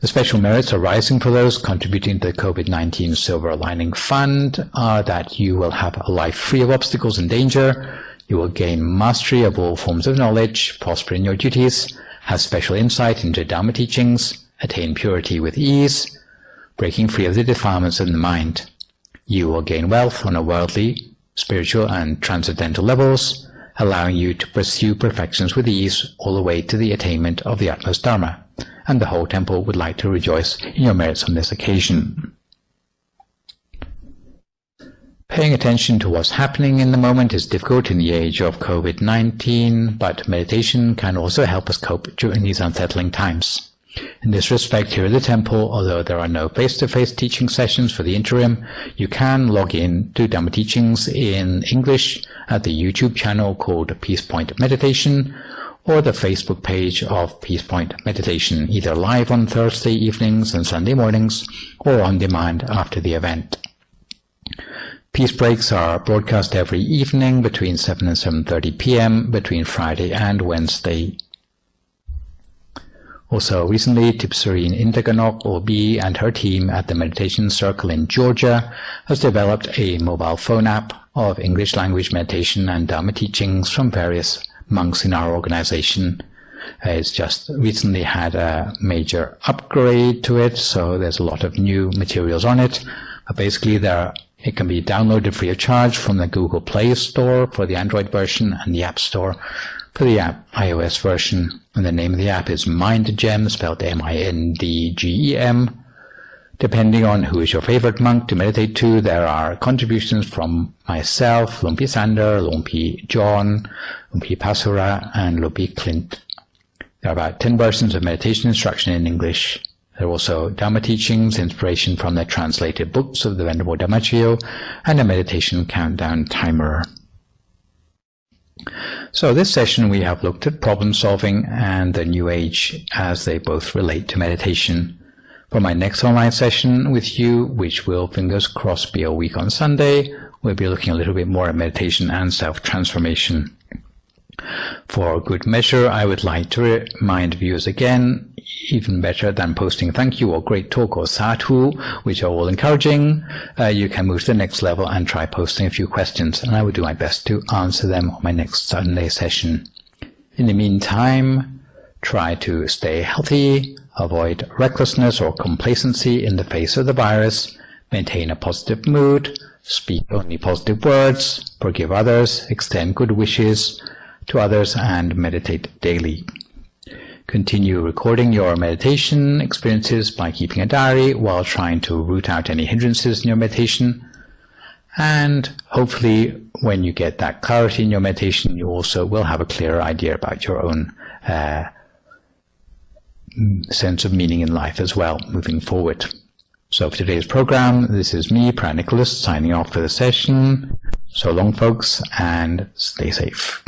The special merits arising for those contributing to the COVID-19 Silver Lining Fund are that you will have a life free of obstacles and danger, you will gain mastery of all forms of knowledge, prosper in your duties, have special insight into Dhamma teachings, attain purity with ease, breaking free of the defilements of the mind. You will gain wealth on a worldly, spiritual and transcendental levels, allowing you to pursue perfections with ease all the way to the attainment of the utmost Dharma, and the whole temple would like to rejoice in your merits on this occasion. Paying attention to what's happening in the moment is difficult in the age of COVID-19, but meditation can also help us cope during these unsettling times. In this respect, here at the temple, although there are no face-to-face teaching sessions for the interim, you can log in to Dhamma teachings in English at the YouTube channel called Peace Point Meditation, or the Facebook page of Peace Point Meditation, either live on Thursday evenings and Sunday mornings, or on demand after the event. Peace breaks are broadcast every evening between 7 and 7:30 p.m. between Friday and Wednesday. Also, recently, Tipserine Indaganok OB and her team at the Meditation Circle in Georgia has developed a mobile phone app of English language meditation and Dhamma teachings from various monks in our organization. It's just recently had a major upgrade to it, so there's a lot of new materials on it. But basically, it can be downloaded free of charge from the Google Play Store for the Android version and the App Store for the iOS version. And the name of the app is MindGem, spelled M-I-N-D-G-E-M. Depending on who is your favorite monk to meditate to, there are contributions from myself, Lumpi Sander, Lumpi John, Lumpi Pasura, and Lumpi Clint. There are about 10 versions of meditation instruction in English. There are also Dhamma teachings, inspiration from the translated books of the Venerable Dhammaccio, and a meditation countdown timer. So this session we have looked at problem solving and the New Age as they both relate to meditation. For my next online session with you, which will, fingers crossed, be a week on Sunday, we'll be looking a little bit more at meditation and self-transformation. For good measure, I would like to remind viewers again, even better than posting thank you or great talk or sadhu, which are all encouraging, you can move to the next level and try posting a few questions, and I will do my best to answer them on my next Sunday session. In the meantime, try to stay healthy, avoid recklessness or complacency in the face of the virus, maintain a positive mood, speak only positive words, forgive others, extend good wishes to others, and meditate daily. Continue recording your meditation experiences by keeping a diary while trying to root out any hindrances in your meditation. And hopefully, when you get that clarity in your meditation, you also will have a clearer idea about your own sense of meaning in life as well, moving forward. So for today's program, this is me, Phra Nicholas, signing off for the session. So long, folks, and stay safe.